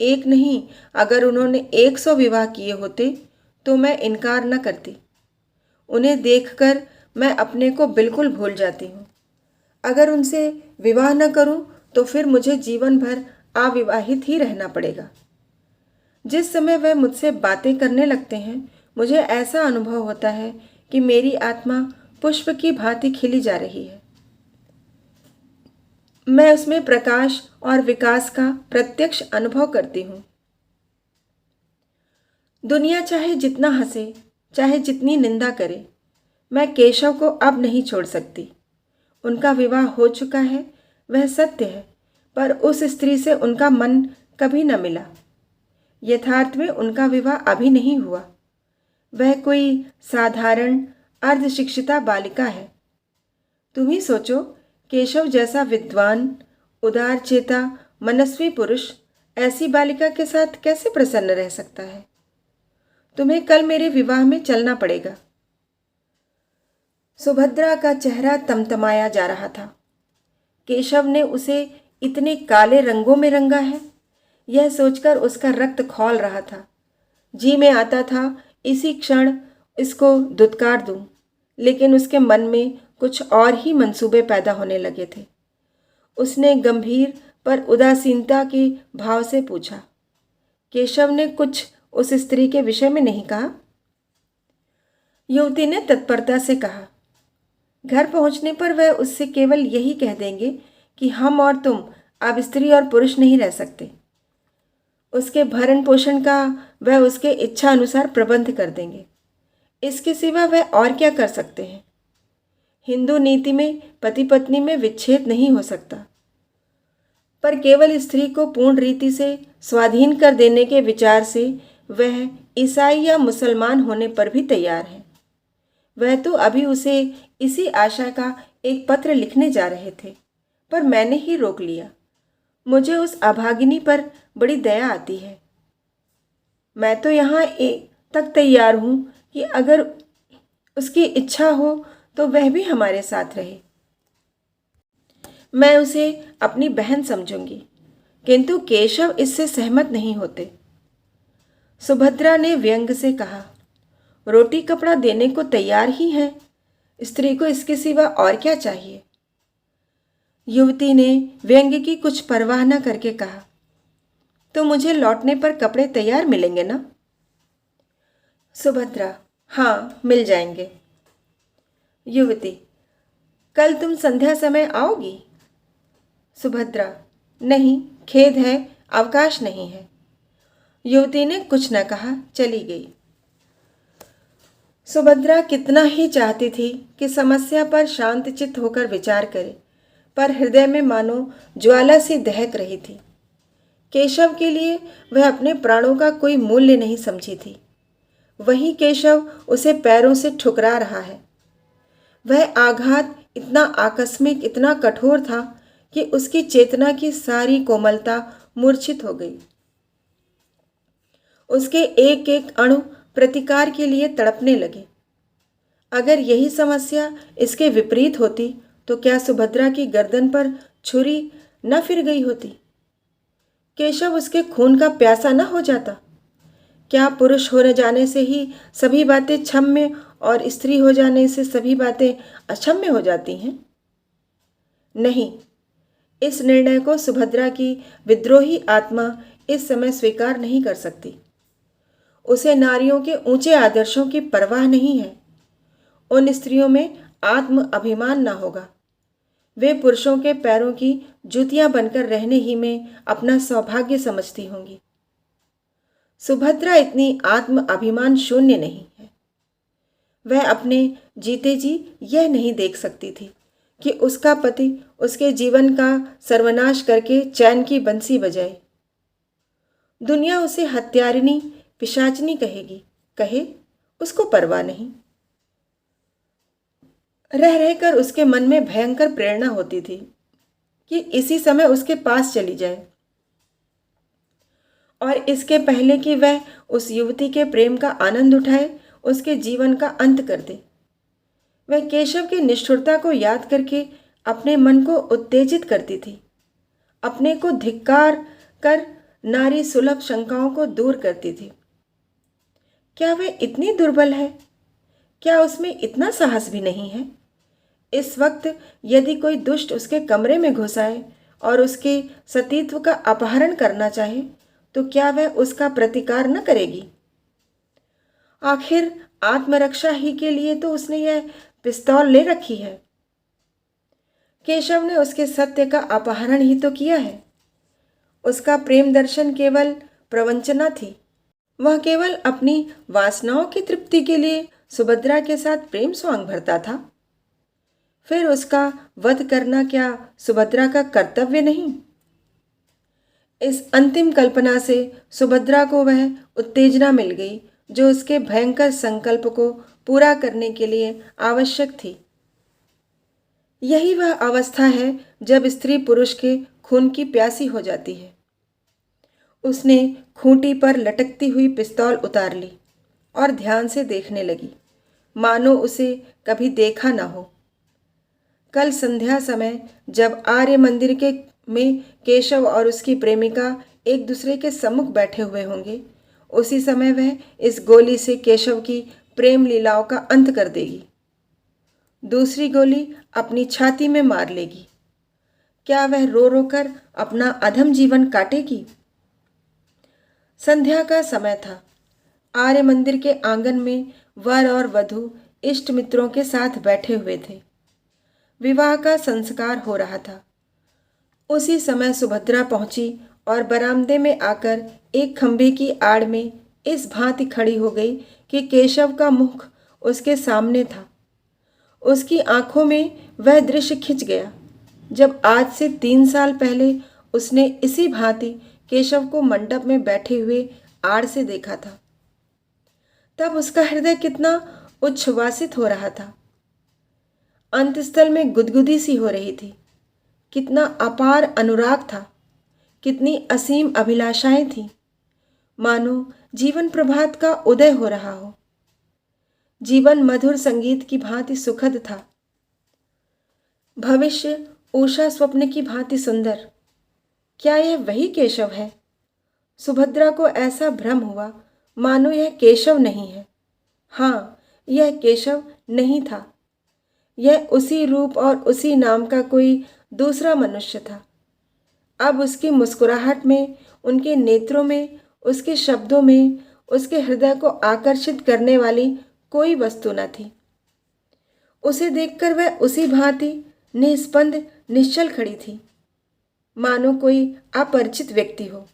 एक नहीं, अगर उन्होंने 100 विवाह किए होते तो मैं इनकार न करती। उन्हें देखकर मैं अपने को बिल्कुल भूल जाती हूँ। अगर उनसे विवाह न करूँ तो फिर मुझे जीवन भर अविवाहित ही रहना पड़ेगा। जिस समय वह मुझसे बातें करने लगते हैं, मुझे ऐसा अनुभव होता है कि मेरी आत्मा पुष्प की भांति खिली जा रही है। मैं उसमें प्रकाश और विकास का प्रत्यक्ष अनुभव करती हूँ। दुनिया चाहे जितना हंसे, चाहे जितनी निंदा करे, मैं केशव को अब नहीं छोड़ सकती। उनका विवाह हो चुका है, वह सत्य है, पर उस स्त्री से उनका मन कभी न मिला। यथार्थ में उनका विवाह अभी नहीं हुआ। वह कोई साधारण अर्धशिक्षिता बालिका है। तुम ही सोचो, केशव जैसा विद्वान, उदारचेता, मनस्वी पुरुष ऐसी बालिका के साथ कैसे प्रसन्न रह सकता है? तुम्हें कल मेरे विवाह में चलना पड़ेगा। सुभद्रा का चेहरा तमतमाया जा रहा था। केशव ने उसे इतने काले रंगों में रंगा है, यह सोचकर उसका रक्त खौल रहा था। जी में आता था इसी क्षण इसको धुतकार दूं, लेकिन उसके मन में कुछ और ही मंसूबे पैदा होने लगे थे। उसने गंभीर पर उदासीनता के भाव से पूछा, केशव ने कुछ उस स्त्री के विषय में नहीं कहा? युवती ने तत्परता से कहा, घर पहुंचने पर वह उससे केवल यही कह देंगे कि हम और तुम अब स्त्री और पुरुष नहीं रह सकते। उसके भरण पोषण का वह उसके इच्छा अनुसार प्रबंध कर देंगे। इसके सिवा वह और क्या कर सकते हैं? हिंदू नीति में पति पत्नी में विच्छेद नहीं हो सकता, पर केवल स्त्री को पूर्ण रीति से स्वाधीन कर देने के विचार से वह ईसाई या मुसलमान होने पर भी तैयार है। वह तो अभी उसे इसी आशा का एक पत्र लिखने जा रहे थे, पर मैंने ही रोक लिया। मुझे उस अभागिनी पर बड़ी दया आती है। मैं तो यहाँ तक तैयार हूँ कि अगर उसकी इच्छा हो तो वह भी हमारे साथ रहे। मैं उसे अपनी बहन समझूंगी, किंतु केशव इससे सहमत नहीं होते। सुभद्रा ने व्यंग से कहा, रोटी कपड़ा देने को तैयार ही है, स्त्री को इसके सिवा और क्या चाहिए? युवती ने व्यंग की कुछ परवाह न करके कहा, तो मुझे लौटने पर कपड़े तैयार मिलेंगे ना? सुभद्रा: हाँ, मिल जाएंगे। युवती: कल तुम संध्या समय आओगी? सुभद्रा: नहीं, खेद है, अवकाश नहीं है। युवती ने कुछ न कहा, चली गई। सुभद्रा कितना ही चाहती थी कि समस्या पर शांतचित्त होकर विचार करे, पर हृदय में मानो ज्वाला सी दहक रही थी। केशव के लिए वह अपने प्राणों का कोई मूल्य नहीं समझी थी। वही केशव उसे पैरों से ठुकरा रहा है। वह आघात इतना आकस्मिक, इतना कठोर था कि उसकी चेतना की सारी कोमलता मूर्छित हो गई। उसके एक एक अणु प्रतिकार के लिए तड़पने लगे। अगर यही समस्या इसके विपरीत होती तो क्या सुभद्रा की गर्दन पर छुरी न फिर गई होती? केशव उसके खून का प्यासा न हो जाता? क्या पुरुष हो जाने से ही सभी बातें क्षम्य और स्त्री हो जाने से सभी बातें अक्षम्य हो जाती हैं? नहीं, इस निर्णय को सुभद्रा की विद्रोही आत्मा इस समय स्वीकार नहीं कर सकती। उसे नारियों के ऊंचे आदर्शों की परवाह नहीं है। उन स्त्रियों में आत्म अभिमान न होगा। वे पुरुषों के पैरों की जूतियां बनकर रहने ही में अपना सौभाग्य समझती होंगी। सुभद्रा इतनी आत्म अभिमान शून्य नहीं है। वह अपने जीते जी यह नहीं देख सकती थी कि उसका पति उसके जीवन का सर्वनाश करके चैन की बंसी बजाए। दुनिया उसे हत्यारिणी, पिशाचिनी कहेगी, कहे, उसको परवाह नहीं। रह रहकर उसके मन में भयंकर प्रेरणा होती थी कि इसी समय उसके पास चली जाए और इसके पहले कि वह उस युवती के प्रेम का आनंद उठाए, उसके जीवन का अंत कर दे। वह केशव की निष्ठुरता को याद करके अपने मन को उत्तेजित करती थी, अपने को धिक्कार कर नारी सुलभ शंकाओं को दूर करती थी। क्या वह इतनी दुर्बल है? क्या उसमें इतना साहस भी नहीं है? इस वक्त यदि कोई दुष्ट उसके कमरे में घुस आए और उसके सतीत्व का अपहरण करना चाहे तो क्या वह उसका प्रतिकार न करेगी? आखिर आत्मरक्षा ही के लिए तो उसने यह पिस्तौल ले रखी है। केशव ने उसके सत्य का अपहरण ही तो किया है। उसका प्रेम दर्शन केवल प्रवंचना थी। वह केवल अपनी वासनाओं की तृप्ति के लिए सुभद्रा के साथ प्रेम स्वांग भरता था। फिर उसका वध करना क्या सुभद्रा का कर्तव्य नहीं? इस अंतिम कल्पना से सुभद्रा को वह उत्तेजना मिल गई जो उसके भयंकर संकल्प को पूरा करने के लिए आवश्यक थी। यही वह अवस्था है जब स्त्री पुरुष के खून की प्यासी हो जाती है। उसने खूंटी पर लटकती हुई पिस्तौल उतार ली और ध्यान से देखने लगी, मानो उसे कभी देखा न हो। कल संध्या समय जब आर्य मंदिर में केशव और उसकी प्रेमिका एक दूसरे के सम्मुख बैठे हुए होंगे, उसी समय वह इस गोली से केशव की प्रेम लीलाओं का अंत कर देगी। दूसरी गोली अपनी छाती में मार लेगी। क्या वह रो रो कर अपना अधम जीवन काटेगी? संध्या का समय था। आर्य मंदिर के आंगन में वर और वधू इष्ट मित्रों के साथ बैठे हुए थे। विवाह का संस्कार हो रहा था। उसी समय सुभद्रा पहुंची और बरामदे में आकर एक खंभे की आड़ में इस भांति खड़ी हो गई कि केशव का मुख उसके सामने था। उसकी आंखों में वह दृश्य खिंच गया जब आज से 3 साल पहले उसने इसी भांति केशव को मंडप में बैठे हुए आड़ से देखा था। तब उसका हृदय कितना उच्छ्वासित हो रहा था, अंतस्थल में गुदगुदी सी हो रही थी। कितना अपार अनुराग था, कितनी असीम अभिलाषाएं थीं, मानो जीवन प्रभात का उदय हो रहा हो। जीवन मधुर संगीत की भांति सुखद था, भविष्य उषा स्वप्न की भांति सुंदर। क्या यह वही केशव है? सुभद्रा को ऐसा भ्रम हुआ मानो यह केशव नहीं है। हाँ, यह केशव नहीं था। यह उसी रूप और उसी नाम का कोई दूसरा मनुष्य था। अब उसकी मुस्कुराहट में, उनके नेत्रों में, उसके शब्दों में, उसके हृदय को आकर्षित करने वाली कोई वस्तु न थी। उसे देखकर वह उसी भांति निस्पंद निश्चल खड़ी थी, मानो कोई अपरिचित व्यक्ति हो।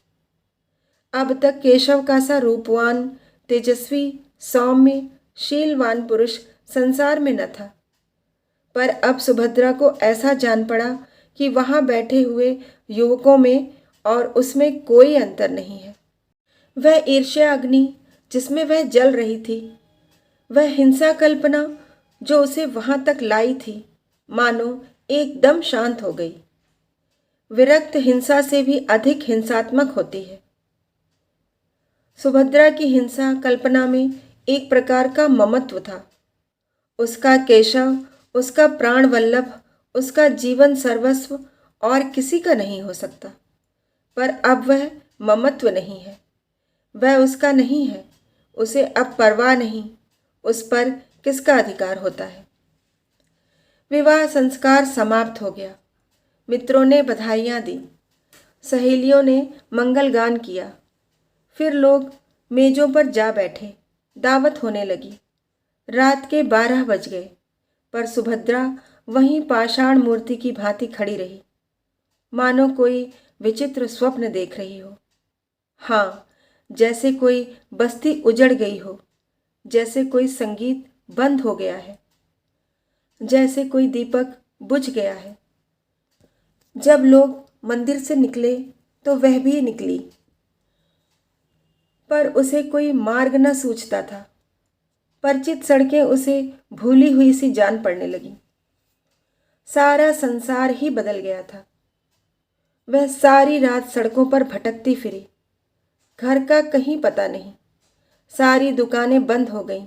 अब तक केशव का सा रूपवान, तेजस्वी, सौम्य, शीलवान पुरुष संसार में न था, पर अब सुभद्रा को ऐसा जान पड़ा कि वहां बैठे हुए युवकों में और उसमें कोई अंतर नहीं है। वह ईर्ष्या अग्नि जिसमें वह जल रही थी, वह हिंसा कल्पना जो उसे वहां तक लाई थी, मानो एकदम शांत हो गई। विरक्त हिंसा से भी अधिक हिंसात्मक होती है। सुभद्रा की हिंसा कल्पना में एक प्रकार का ममत्व था। उसका केशव, उसका प्राण वल्लभ, उसका जीवन सर्वस्व और किसी का नहीं हो सकता। पर अब वह ममत्व नहीं है, वह उसका नहीं है। उसे अब परवाह नहीं, उस पर किसका अधिकार होता है। विवाह संस्कार समाप्त हो गया। मित्रों ने बधाइयाँ दी, सहेलियों ने मंगल गान किया। फिर लोग मेजों पर जा बैठे, दावत होने लगी। रात के 12 बज गए, पर सुभद्रा वहीं पाषाण मूर्ति की भांति खड़ी रही, मानो कोई विचित्र स्वप्न देख रही हो। हाँ, जैसे कोई बस्ती उजड़ गई हो, जैसे कोई संगीत बंद हो गया है, जैसे कोई दीपक बुझ गया है। जब लोग मंदिर से निकले तो वह भी निकली, पर उसे कोई मार्ग न सूझता था। परिचित सड़कें उसे भूली हुई सी जान पड़ने लगी। सारा संसार ही बदल गया था। वह सारी रात सड़कों पर भटकती फिरी, घर का कहीं पता नहीं। सारी दुकानें बंद हो गईं,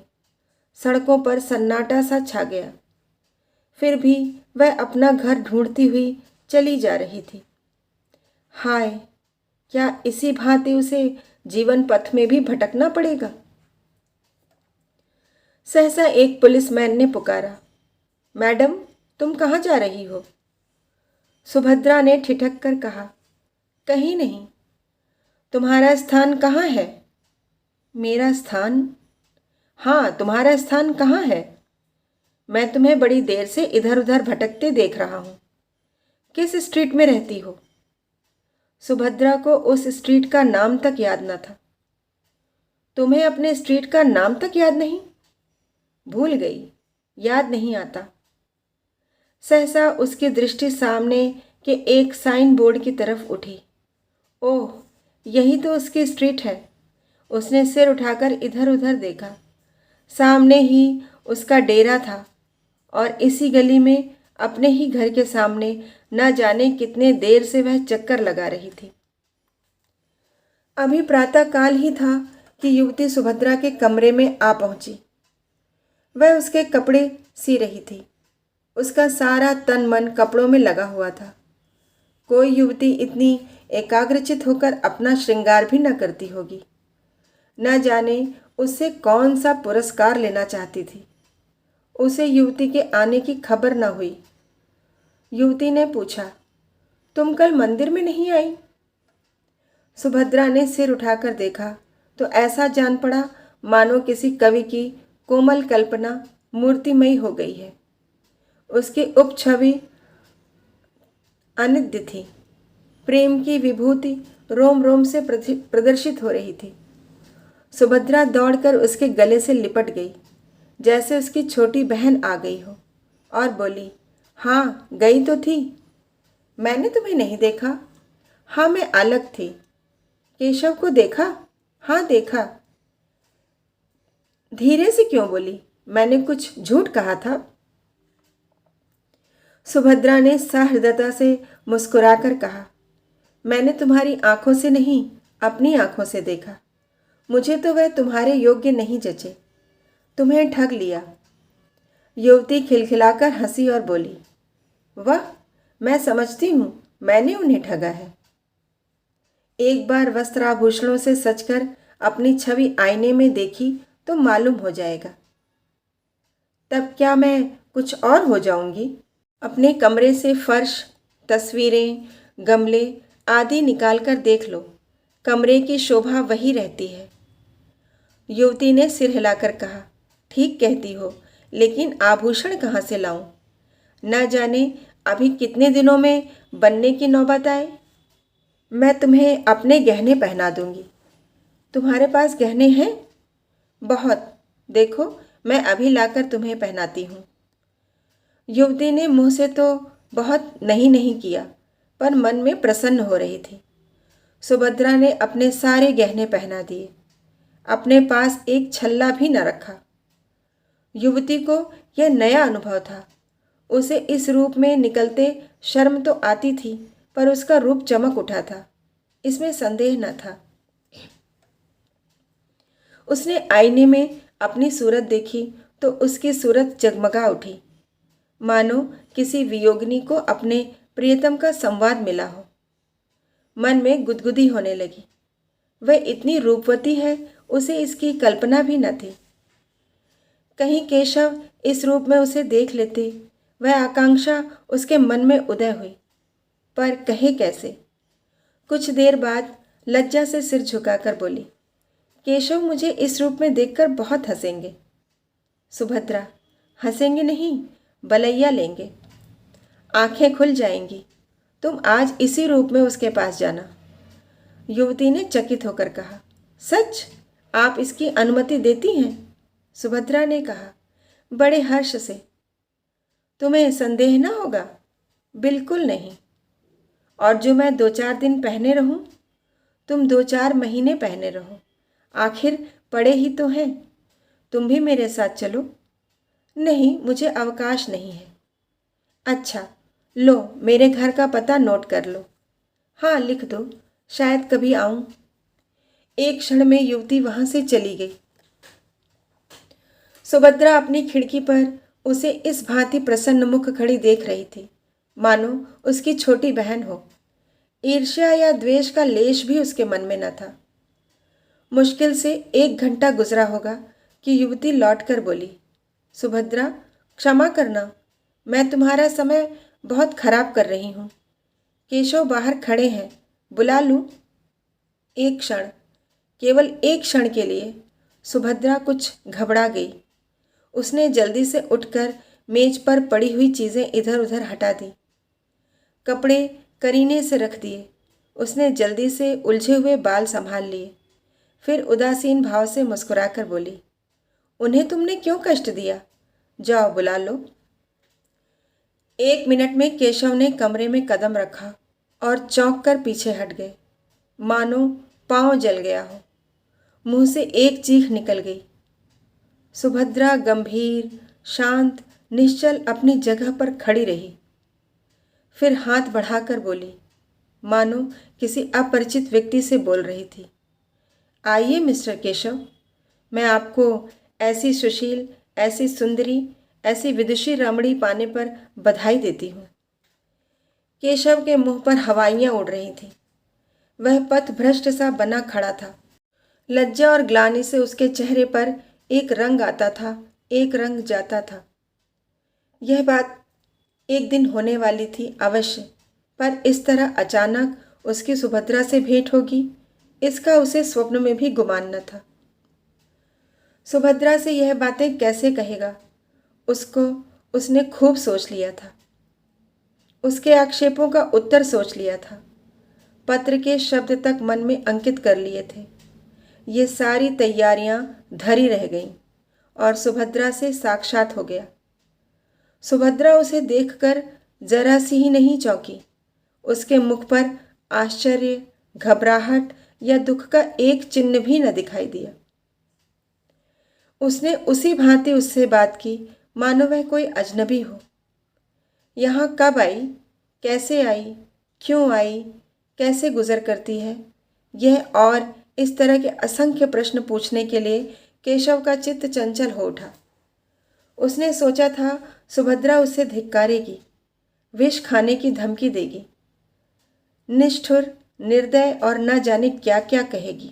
सड़कों पर सन्नाटा सा छा गया। फिर भी वह अपना घर ढूंढती हुई चली जा रही थी। हाय, क्या इसी भांति उसे जीवन पथ में भी भटकना पड़ेगा? सहसा एक पुलिसमैन ने पुकारा, मैडम, तुम कहाँ जा रही हो? सुभद्रा ने ठिठक कर कहा, कहीं नहीं। तुम्हारा स्थान कहाँ है? मेरा स्थान? हाँ, तुम्हारा स्थान कहाँ है? मैं तुम्हें बड़ी देर से इधर उधर भटकते देख रहा हूँ। किस स्ट्रीट में रहती हो? सुभद्रा को उस स्ट्रीट का नाम तक याद न था। तुम्हें अपने स्ट्रीट का नाम तक याद नहीं? भूल गई, याद नहीं आता। सहसा उसकी दृष्टि सामने के एक साइन बोर्ड की तरफ उठी। ओह, यही तो उसकी स्ट्रीट है। उसने सिर उठाकर इधर उधर देखा। सामने ही उसका डेरा था और इसी गली में अपने ही घर के सामने न जाने कितने देर से वह चक्कर लगा रही थी। अभी प्रातःकाल ही था कि युवती सुभद्रा के कमरे में आ पहुंची। वह उसके कपड़े सी रही थी। उसका सारा तन मन कपड़ों में लगा हुआ था। कोई युवती इतनी एकाग्रचित होकर अपना श्रृंगार भी न करती होगी। न जाने उससे कौन सा पुरस्कार लेना चाहती थी। उसे युवती के आने की खबर न हुई। युवती ने पूछा, तुम कल मंदिर में नहीं आई? सुभद्रा ने सिर उठाकर देखा तो ऐसा जान पड़ा मानो किसी कवि की कोमल कल्पना मूर्तिमयी हो गई है। उसकी उपछवि अनिद्य थी। प्रेम की विभूति रोम रोम से प्रदर्शित हो रही थी। सुभद्रा दौड़कर उसके गले से लिपट गई, जैसे उसकी छोटी बहन आ गई हो, और बोली, हाँ, गई तो थी। मैंने तुम्हें नहीं देखा। हाँ, मैं अलग थी। केशव को देखा? हाँ, देखा। धीरे से क्यों बोली? मैंने कुछ झूठ कहा था? सुभद्रा ने सहृदयता से मुस्कुराकर कहा, मैंने तुम्हारी आंखों से नहीं, अपनी आंखों से देखा। मुझे तो वह तुम्हारे योग्य नहीं जचे। तुम्हें ठग लिया। युवती खिलखिलाकर हंसी और बोली, वाह, मैं समझती हूँ मैंने उन्हें ठगा है। एक बार वस्त्राभूषणों से सजकर अपनी छवि आईने में देखी तो मालूम हो जाएगा। तब क्या मैं कुछ और हो जाऊंगी? अपने कमरे से फर्श, तस्वीरें, गमले आदि निकाल कर देख लो। कमरे की शोभा वही रहती है। युवती ने सिर हिलाकर कहा, ठीक कहती हो, लेकिन आभूषण कहाँ से लाऊं? न जाने अभी कितने दिनों में बनने की नौबत आए। मैं तुम्हें अपने गहने पहना दूंगी। तुम्हारे पास गहने हैं? बहुत। देखो, मैं अभी लाकर तुम्हें पहनाती हूँ। युवती ने मुंह से तो बहुत नहीं नहीं किया, पर मन में प्रसन्न हो रही थी। सुभद्रा ने अपने सारे गहने पहना दिए। अपने पास एक छल्ला भी न रखा। युवती को यह नया अनुभव था। उसे इस रूप में निकलते शर्म तो आती थी, पर उसका रूप चमक उठा था, इसमें संदेह न था। उसने आईने में अपनी सूरत देखी तो उसकी सूरत जगमगा उठी, मानो किसी वियोगिनी को अपने प्रियतम का संवाद मिला हो। मन में गुदगुदी होने लगी। वह इतनी रूपवती है, उसे इसकी कल्पना भी न थी। कहीं केशव इस रूप में उसे देख लेते, वह आकांक्षा उसके मन में उदय हुई, पर कहे कैसे। कुछ देर बाद लज्जा से सिर झुकाकर बोली, केशव मुझे इस रूप में देखकर बहुत हंसेंगे। सुभद्रा, हंसेंगे नहीं, बलैया लेंगे, आंखें खुल जाएंगी। तुम आज इसी रूप में उसके पास जाना। युवती ने चकित होकर कहा, सच? आप इसकी अनुमति देती हैं? सुभद्रा ने कहा, बड़े हर्ष से। तुम्हें संदेह न होगा? बिल्कुल नहीं। और जो मैं 2-4 दिन पहने रहूं, तुम 2-4 महीने पहने रहो। आखिर पड़े ही तो हैं। तुम भी मेरे साथ चलो। नहीं, मुझे अवकाश नहीं है। अच्छा, लो मेरे घर का पता नोट कर लो। हाँ, लिख दो, शायद कभी आऊं। एक क्षण में युवती वहां से चली गई। सुभद्रा अपनी खिड़की पर उसे इस भांति प्रसन्न मुख खड़ी देख रही थी, मानो उसकी छोटी बहन हो। ईर्ष्या या द्वेष का लेश भी उसके मन में न था। मुश्किल से 1 घंटा गुजरा होगा कि युवती लौटकर बोली, सुभद्रा, क्षमा करना, मैं तुम्हारा समय बहुत खराब कर रही हूँ। केशव बाहर खड़े हैं, बुला लूं? एक क्षण, केवल एक क्षण के लिए सुभद्रा कुछ घबरा गई। उसने जल्दी से उठकर मेज पर पड़ी हुई चीज़ें इधर उधर हटा दी, कपड़े करीने से रख दिए। उसने जल्दी से उलझे हुए बाल संभाल लिए, फिर उदासीन भाव से मुस्कुराकर बोली, उन्हें तुमने क्यों कष्ट दिया? जाओ बुला लो। 1 मिनट में केशव ने कमरे में कदम रखा और चौंक कर पीछे हट गए, मानो पांव जल गया हो। मुंह से एक चीख निकल गई। सुभद्रा गंभीर, शांत, निश्चल अपनी जगह पर खड़ी रही। फिर हाथ बढ़ाकर बोली, मानो किसी अपरिचित व्यक्ति से बोल रही थी, आइए मिस्टर केशव, मैं आपको ऐसी सुशील, ऐसी सुंदरी, ऐसी विदुषी रमणी पाने पर बधाई देती हूँ। केशव के मुंह पर हवाइयाँ उड़ रही थीं। वह पथभ्रष्ट सा बना खड़ा था। लज्जा और ग्लानि से उसके चेहरे पर एक रंग आता था, एक रंग जाता था। यह बात एक दिन होने वाली थी अवश्य, पर इस तरह अचानक उसकी सुभद्रा से भेंट होगी, इसका उसे स्वप्न में भी गुमान न था। सुभद्रा से यह बातें कैसे कहेगा? उसको उसने खूब सोच लिया था। उसके आक्षेपों का उत्तर सोच लिया था। पत्र के शब्द तक मन में अंकित कर लिए थे। ये सारी तैयारियां धरी रह गईं और सुभद्रा से साक्षात हो गया। सुभद्रा उसे देखकर जरा सी ही नहीं चौंकी। उसके मुख पर आश्चर्य, घबराहट या दुख का एक चिन्ह भी न दिखाई दिया। उसने उसी भांति उससे बात की, मानो वह कोई अजनबी हो। यहाँ कब आई, कैसे आई, क्यों आई, कैसे गुजर करती है, यह और इस तरह के असंख्य प्रश्न पूछने के लिए केशव का चित्त चंचल हो उठा। उसने सोचा था सुभद्रा उसे धिक्कारेगी, विष खाने की धमकी देगी, निष्ठुर, निर्दय और न जाने क्या क्या कहेगी।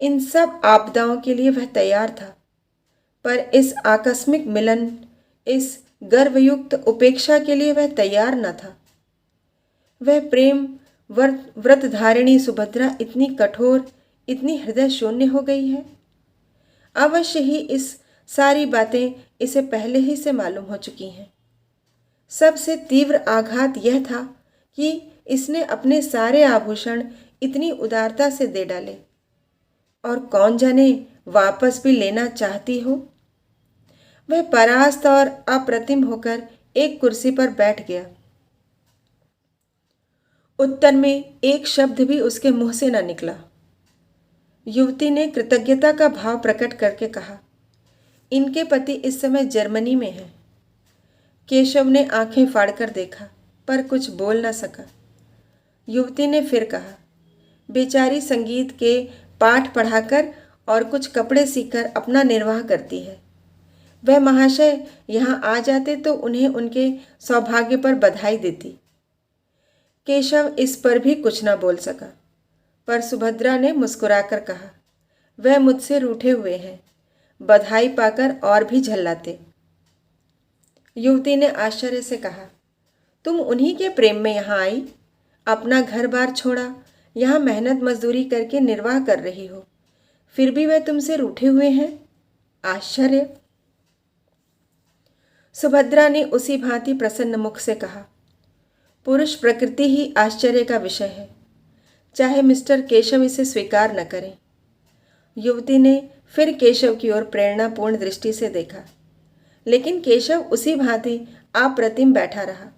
इन सब आपदाओं के लिए वह तैयार था, पर इस आकस्मिक मिलन, इस गर्वयुक्त उपेक्षा के लिए वह तैयार न था। वह प्रेम व्रतधारिणी सुभद्रा इतनी कठोर, इतनी हृदय शून्य हो गई है? अवश्य ही इस सारी बातें इसे पहले ही से मालूम हो चुकी हैं। सबसे तीव्र आघात यह था कि इसने अपने सारे आभूषण इतनी उदारता से दे डाले, और कौन जाने वापस भी लेना चाहती हो। वह परास्त और अप्रतिम होकर एक कुर्सी पर बैठ गया। उत्तर में एक शब्द भी उसके मुंह से न निकला। युवती ने कृतज्ञता का भाव प्रकट करके कहा, इनके पति इस समय जर्मनी में हैं। केशव ने आंखें फाड़कर देखा, पर कुछ बोल न सका। युवती ने फिर कहा, बेचारी संगीत के पाठ पढ़ाकर और कुछ कपड़े सीकर अपना निर्वाह करती है। वह महाशय यहाँ आ जाते तो उन्हें उनके सौभाग्य पर बधाई देती। केशव इस पर भी कुछ न बोल सका, पर सुभद्रा ने मुस्कुराकर कहा, वह मुझसे रूठे हुए हैं, बधाई पाकर और भी झल्लाते। युवती ने आश्चर्य से कहा, तुम उन्हीं के प्रेम में यहाँ आई, अपना घर बार छोड़ा, यहाँ मेहनत मजदूरी करके निर्वाह कर रही हो, फिर भी वह तुमसे रूठे हुए हैं? आश्चर्य। सुभद्रा ने उसी भांति प्रसन्न मुख से कहा, पुरुष प्रकृति ही आश्चर्य का विषय है, चाहे मिस्टर केशव इसे स्वीकार न करें। युवती ने फिर केशव की ओर प्रेरणापूर्ण दृष्टि से देखा, लेकिन केशव उसी भांति अप्रतिम बैठा रहा।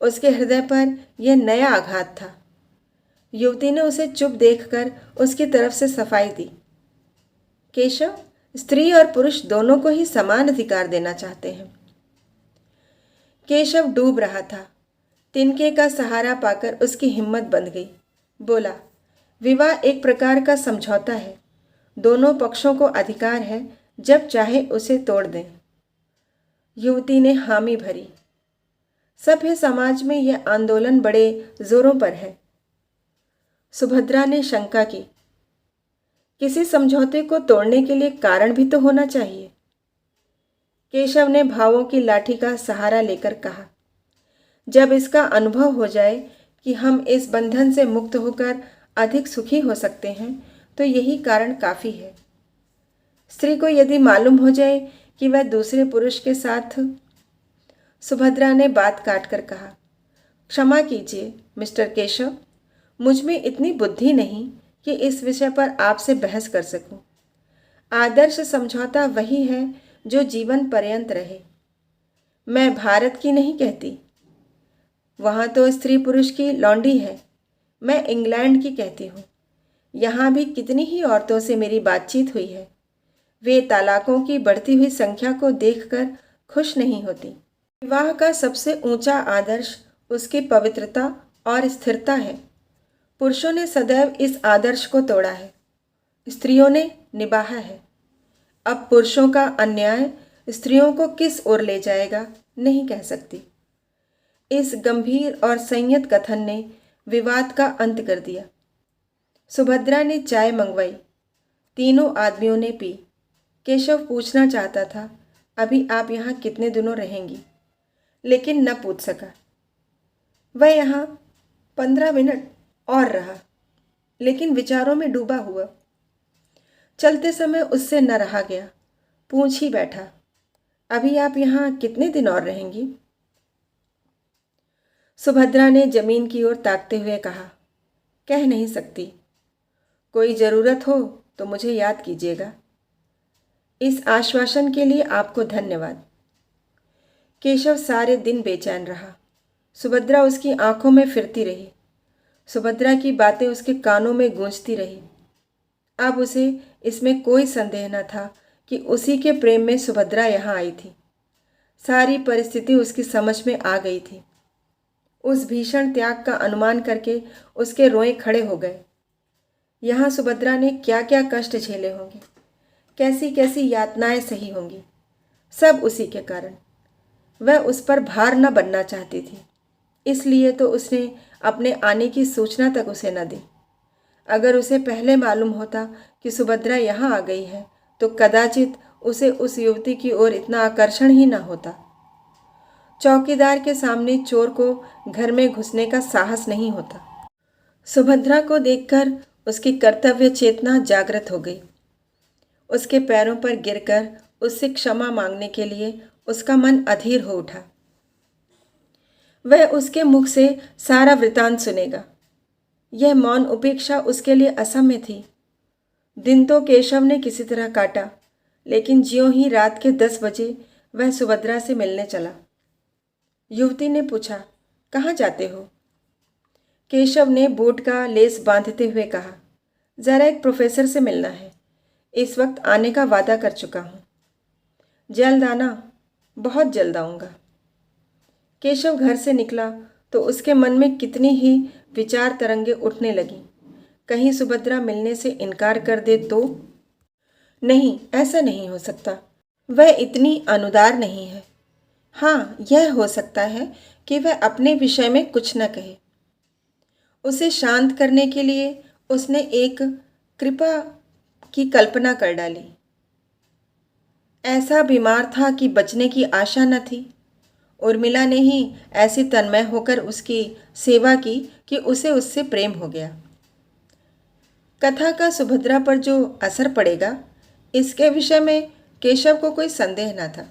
उसके हृदय पर यह नया आघात था। युवती ने उसे चुप देखकर उसकी तरफ से सफाई दी। केशव स्त्री और पुरुष दोनों को ही समान अधिकार देना चाहते हैं। केशव डूब रहा था। तिनके का सहारा पाकर उसकी हिम्मत बंध गई। बोला, विवाह एक प्रकार का समझौता है, दोनों पक्षों को अधिकार है जब चाहे उसे तोड़ दें। युवती ने हामी भरी। सभ्य समाज में यह आंदोलन बड़े जोरों पर है। सुभद्रा ने शंका की, किसी समझौते को तोड़ने के लिए कारण भी तो होना चाहिए। केशव ने भावों की लाठी का सहारा लेकर कहा, जब इसका अनुभव हो जाए कि हम इस बंधन से मुक्त होकर अधिक सुखी हो सकते हैं, तो यही कारण काफ़ी है। स्त्री को यदि मालूम हो जाए कि वह दूसरे पुरुष के साथ। सुभद्रा ने बात काटकर कहा, क्षमा कीजिए मिस्टर केशव, मुझ में इतनी बुद्धि नहीं कि इस विषय पर आपसे बहस कर सकूं। आदर्श समझौता वही है जो जीवन पर्यंत रहे। मैं भारत की नहीं कहती, वहाँ तो स्त्री पुरुष की लौंडी है। मैं इंग्लैंड की कहती हूँ। यहाँ भी कितनी ही औरतों से मेरी बातचीत हुई है, वे तलाकों की बढ़ती हुई संख्या को देखकर खुश नहीं होती। विवाह का सबसे ऊंचा आदर्श उसकी पवित्रता और स्थिरता है। पुरुषों ने सदैव इस आदर्श को तोड़ा है, स्त्रियों ने निभाया है। अब पुरुषों का अन्याय स्त्रियों को किस ओर ले जाएगा नहीं कह सकती। इस गंभीर और संयत कथन ने विवाद का अंत कर दिया। सुभद्रा ने चाय मंगवाई। तीनों आदमियों ने पी। केशव पूछना चाहता था, अभी आप यहाँ कितने दिनों रहेंगी, लेकिन न पूछ सका। वह यहाँ 15 मिनट और रहा, लेकिन विचारों में डूबा हुआ। चलते समय उससे न रहा गया, पूछ ही बैठा, अभी आप यहाँ कितने दिन और रहेंगी? सुभद्रा ने जमीन की ओर ताकते हुए कहा, कह नहीं सकती, कोई ज़रूरत हो तो मुझे याद कीजिएगा। इस आश्वासन के लिए आपको धन्यवाद। केशव सारे दिन बेचैन रहा। सुभद्रा उसकी आंखों में फिरती रही। सुभद्रा की बातें उसके कानों में गूंजती रही। अब उसे इसमें कोई संदेह न था कि उसी के प्रेम में सुभद्रा यहाँ आई थी। सारी परिस्थिति उसकी समझ में आ गई थी। उस भीषण त्याग का अनुमान करके उसके रोए खड़े हो गए। यहाँ सुभद्रा ने क्या क्या कष्ट झेले होंगे, कैसी कैसी यातनाएं सही होंगी, सब उसी के कारण। वह उस पर भार न बनना चाहती थी, इसलिए तो उसने अपने आने की सूचना तक उसे न दी। अगर उसे पहले मालूम होता कि सुभद्रा यहाँ आ गई है, तो कदाचित उसे उस युवती की ओर इतना आकर्षण ही न होता। चौकीदार के सामने चोर को घर में घुसने का साहस नहीं होता। सुभद्रा को देखकर उसकी कर्तव्य चेतना जागृत हो गई। उसके पैरों पर गिरकर उससे क्षमा मांगने के लिए उसका मन अधीर हो उठा। वह उसके मुख से सारा वृतांत सुनेगा। यह मौन उपेक्षा उसके लिए असम्य थी। दिन तो केशव ने किसी तरह काटा, लेकिन ज्यों ही रात के 10 बजे वह सुभद्रा से मिलने चला। युवती ने पूछा, कहाँ जाते हो? केशव ने बूट का लेस बांधते हुए कहा, जरा एक प्रोफेसर से मिलना है। इस वक्त आने का वादा कर चुका हूँ। जल्द आना। बहुत जल्द आऊँगा। केशव घर से निकला तो उसके मन में कितनी ही विचार तरंगे उठने लगीं। कहीं सुभद्रा मिलने से इनकार कर दे तो? नहीं, ऐसा नहीं हो सकता। वह इतनी अनुदार नहीं है। हाँ, यह हो सकता है कि वह अपने विषय में कुछ न कहे। उसे शांत करने के लिए उसने एक कृपा की कल्पना कर डाली। ऐसा बीमार था कि बचने की आशा न थी। उर्मिला ने ही ऐसी तन्मय होकर उसकी सेवा की कि उसे उससे प्रेम हो गया। कथा का सुभद्रा पर जो असर पड़ेगा, इसके विषय में केशव को कोई संदेह न था।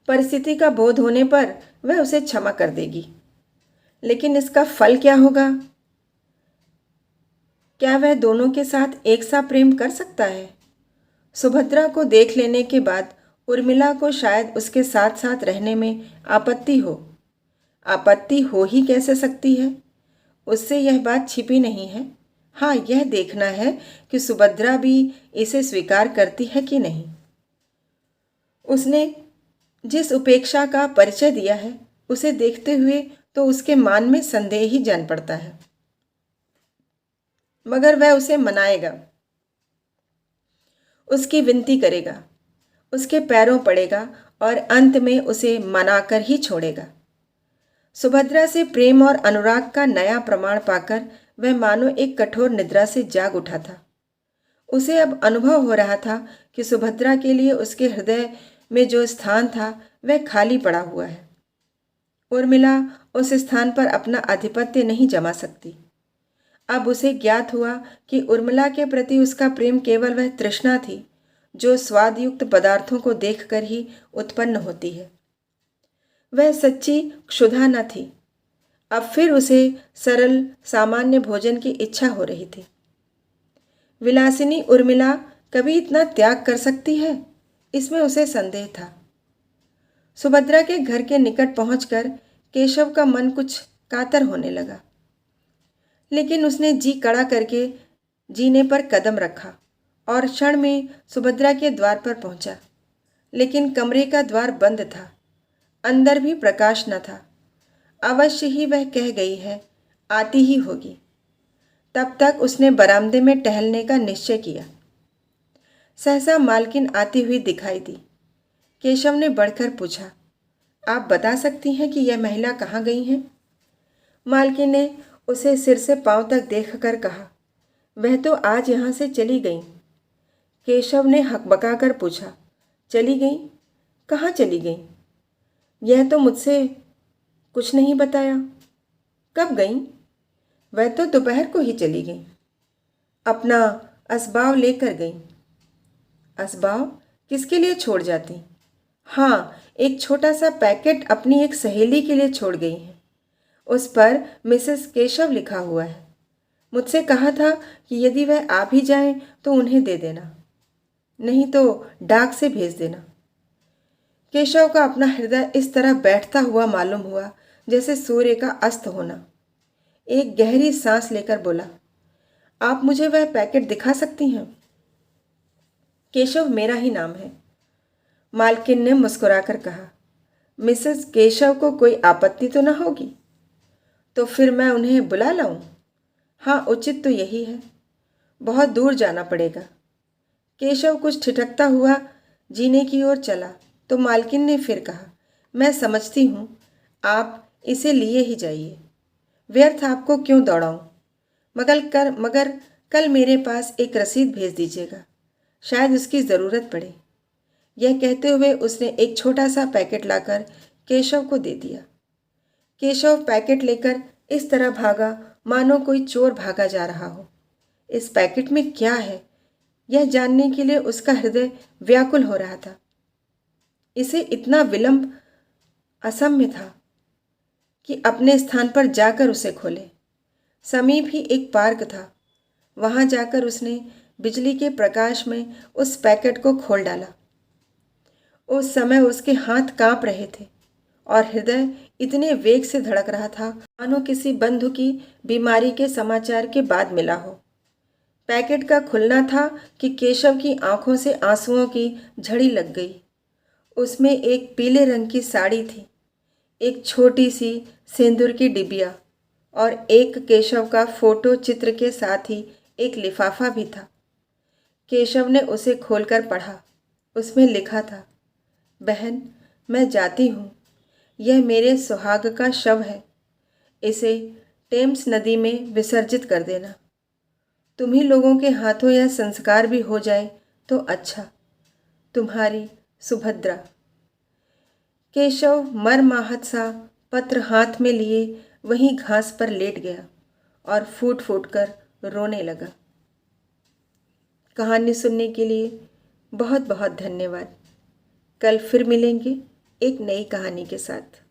परिस्थिति का बोध होने पर वह उसे क्षमा कर देगी, लेकिन इसका फल क्या होगा? क्या वह दोनों के साथ एक सा प्रेम कर सकता है? सुभद्रा को देख लेने के बाद उर्मिला को शायद उसके साथ साथ रहने में आपत्ति हो। आपत्ति हो ही कैसे सकती है? उससे यह बात छिपी नहीं है। हाँ, यह देखना है कि सुभद्रा भी इसे स्वीकार करती है कि नहीं। उसने जिस उपेक्षा का परिचय दिया है, उसे देखते हुए तो उसके मान में संदेह ही जन पड़ता है। मगर वह उसे मनाएगा, उसकी विनती करेगा, उसके पैरों पड़ेगा और अंत में उसे मनाकर ही छोड़ेगा। सुभद्रा से प्रेम और अनुराग का नया प्रमाण पाकर वह मानो एक कठोर निद्रा से जाग उठा था। उसे अब अनुभव हो रहा था कि सुभद्रा के लिए उसके हृदय में जो स्थान था वह खाली पड़ा हुआ है। उर्मिला उस स्थान पर अपना आधिपत्य नहीं जमा सकती। अब उसे ज्ञात हुआ कि उर्मिला के प्रति उसका प्रेम केवल वह तृष्णा थी जो स्वादयुक्त पदार्थों को देखकर ही उत्पन्न होती है। वह सच्ची क्षुधा न थी। अब फिर उसे सरल सामान्य भोजन की इच्छा हो रही थी। विलासिनी उर्मिला कभी इतना त्याग कर सकती है, इसमें उसे संदेह था। सुभद्रा के घर के निकट पहुंचकर केशव का मन कुछ कातर होने लगा, लेकिन उसने जी कड़ा करके जीने पर कदम रखा और क्षण में सुभद्रा के द्वार पर पहुंचा। लेकिन कमरे का द्वार बंद था, अंदर भी प्रकाश न था। अवश्य ही वह कह गई है, आती ही होगी। तब तक उसने बरामदे में टहलने का निश्चय किया। सहसा मालकिन आती हुई दिखाई दी। केशव ने बढ़कर पूछा, आप बता सकती हैं कि यह महिला कहाँ गई हैं? मालकिन ने उसे सिर से पांव तक देखकर कहा, वह तो आज यहाँ से चली गई। केशव ने हकबकाकर पूछा, चली गई? कहाँ चली गई? यह तो मुझसे कुछ नहीं बताया। कब गई? वह तो दोपहर को ही चली गई। अपना असबाव लेकर गई। असबाव किसके लिए छोड़ जाती? हाँ, एक छोटा सा पैकेट अपनी एक सहेली के लिए छोड़ गई हैं। उस पर मिसेस केशव लिखा हुआ है। मुझसे कहा था कि यदि वह आ भी जाएं तो उन्हें दे देना, नहीं तो डाक से भेज देना। केशव का अपना हृदय इस तरह बैठता हुआ मालूम हुआ जैसे सूर्य का अस्त होना। एक गहरी सांस लेकर बोला, आप मुझे वह पैकेट दिखा सकती हैं? केशव मेरा ही नाम है। मालकिन ने मुस्कुराकर कहा, मिसेस केशव को कोई आपत्ति तो न होगी? तो फिर मैं उन्हें बुला लाऊं? हाँ, उचित तो यही है। बहुत दूर जाना पड़ेगा। केशव कुछ ठिठकता हुआ जीने की ओर चला तो मालकिन ने फिर कहा, मैं समझती हूँ, आप इसे लिए ही जाइए। व्यर्थ आपको क्यों दौड़ाऊं? मगर कल मेरे पास एक रसीद भेज दीजिएगा, शायद उसकी ज़रूरत पड़े। यह कहते हुए उसने एक छोटा सा पैकेट लाकर केशव को दे दिया। केशव पैकेट लेकर इस तरह भागा मानो कोई चोर भागा जा रहा हो। इस पैकेट में क्या है, यह जानने के लिए उसका हृदय व्याकुल हो रहा था। इसे इतना विलंब असम्य था कि अपने स्थान पर जाकर उसे खोले। समीप ही एक पार्क था। वहां जाकर उसने बिजली के प्रकाश में उस पैकेट को खोल डाला। उस समय उसके हाथ कांप रहे थे और हृदय इतने वेग से धड़क रहा था मानो किसी बंधु की बीमारी के समाचार के बाद मिला हो। पैकेट का खुलना था कि केशव की आंखों से आंसुओं की झड़ी लग गई। उसमें एक पीले रंग की साड़ी थी, एक छोटी सी सिंदूर की डिबिया और एक केशव का फोटो चित्र के साथ ही एक लिफाफा भी था। केशव ने उसे खोलकर पढ़ा। उसमें लिखा था, बहन, मैं जाती हूँ। यह मेरे सुहाग का शव है। इसे टेम्स नदी में विसर्जित कर देना। तुम्ही लोगों के हाथों यह संस्कार भी हो जाए तो अच्छा। तुम्हारी सुभद्रा। केशव मरमाहत सा पत्र हाथ में लिए वहीं घास पर लेट गया और फूट फूट कर रोने लगा। कहानी सुनने के लिए बहुत बहुत धन्यवाद। कल फिर मिलेंगे एक नई कहानी के साथ।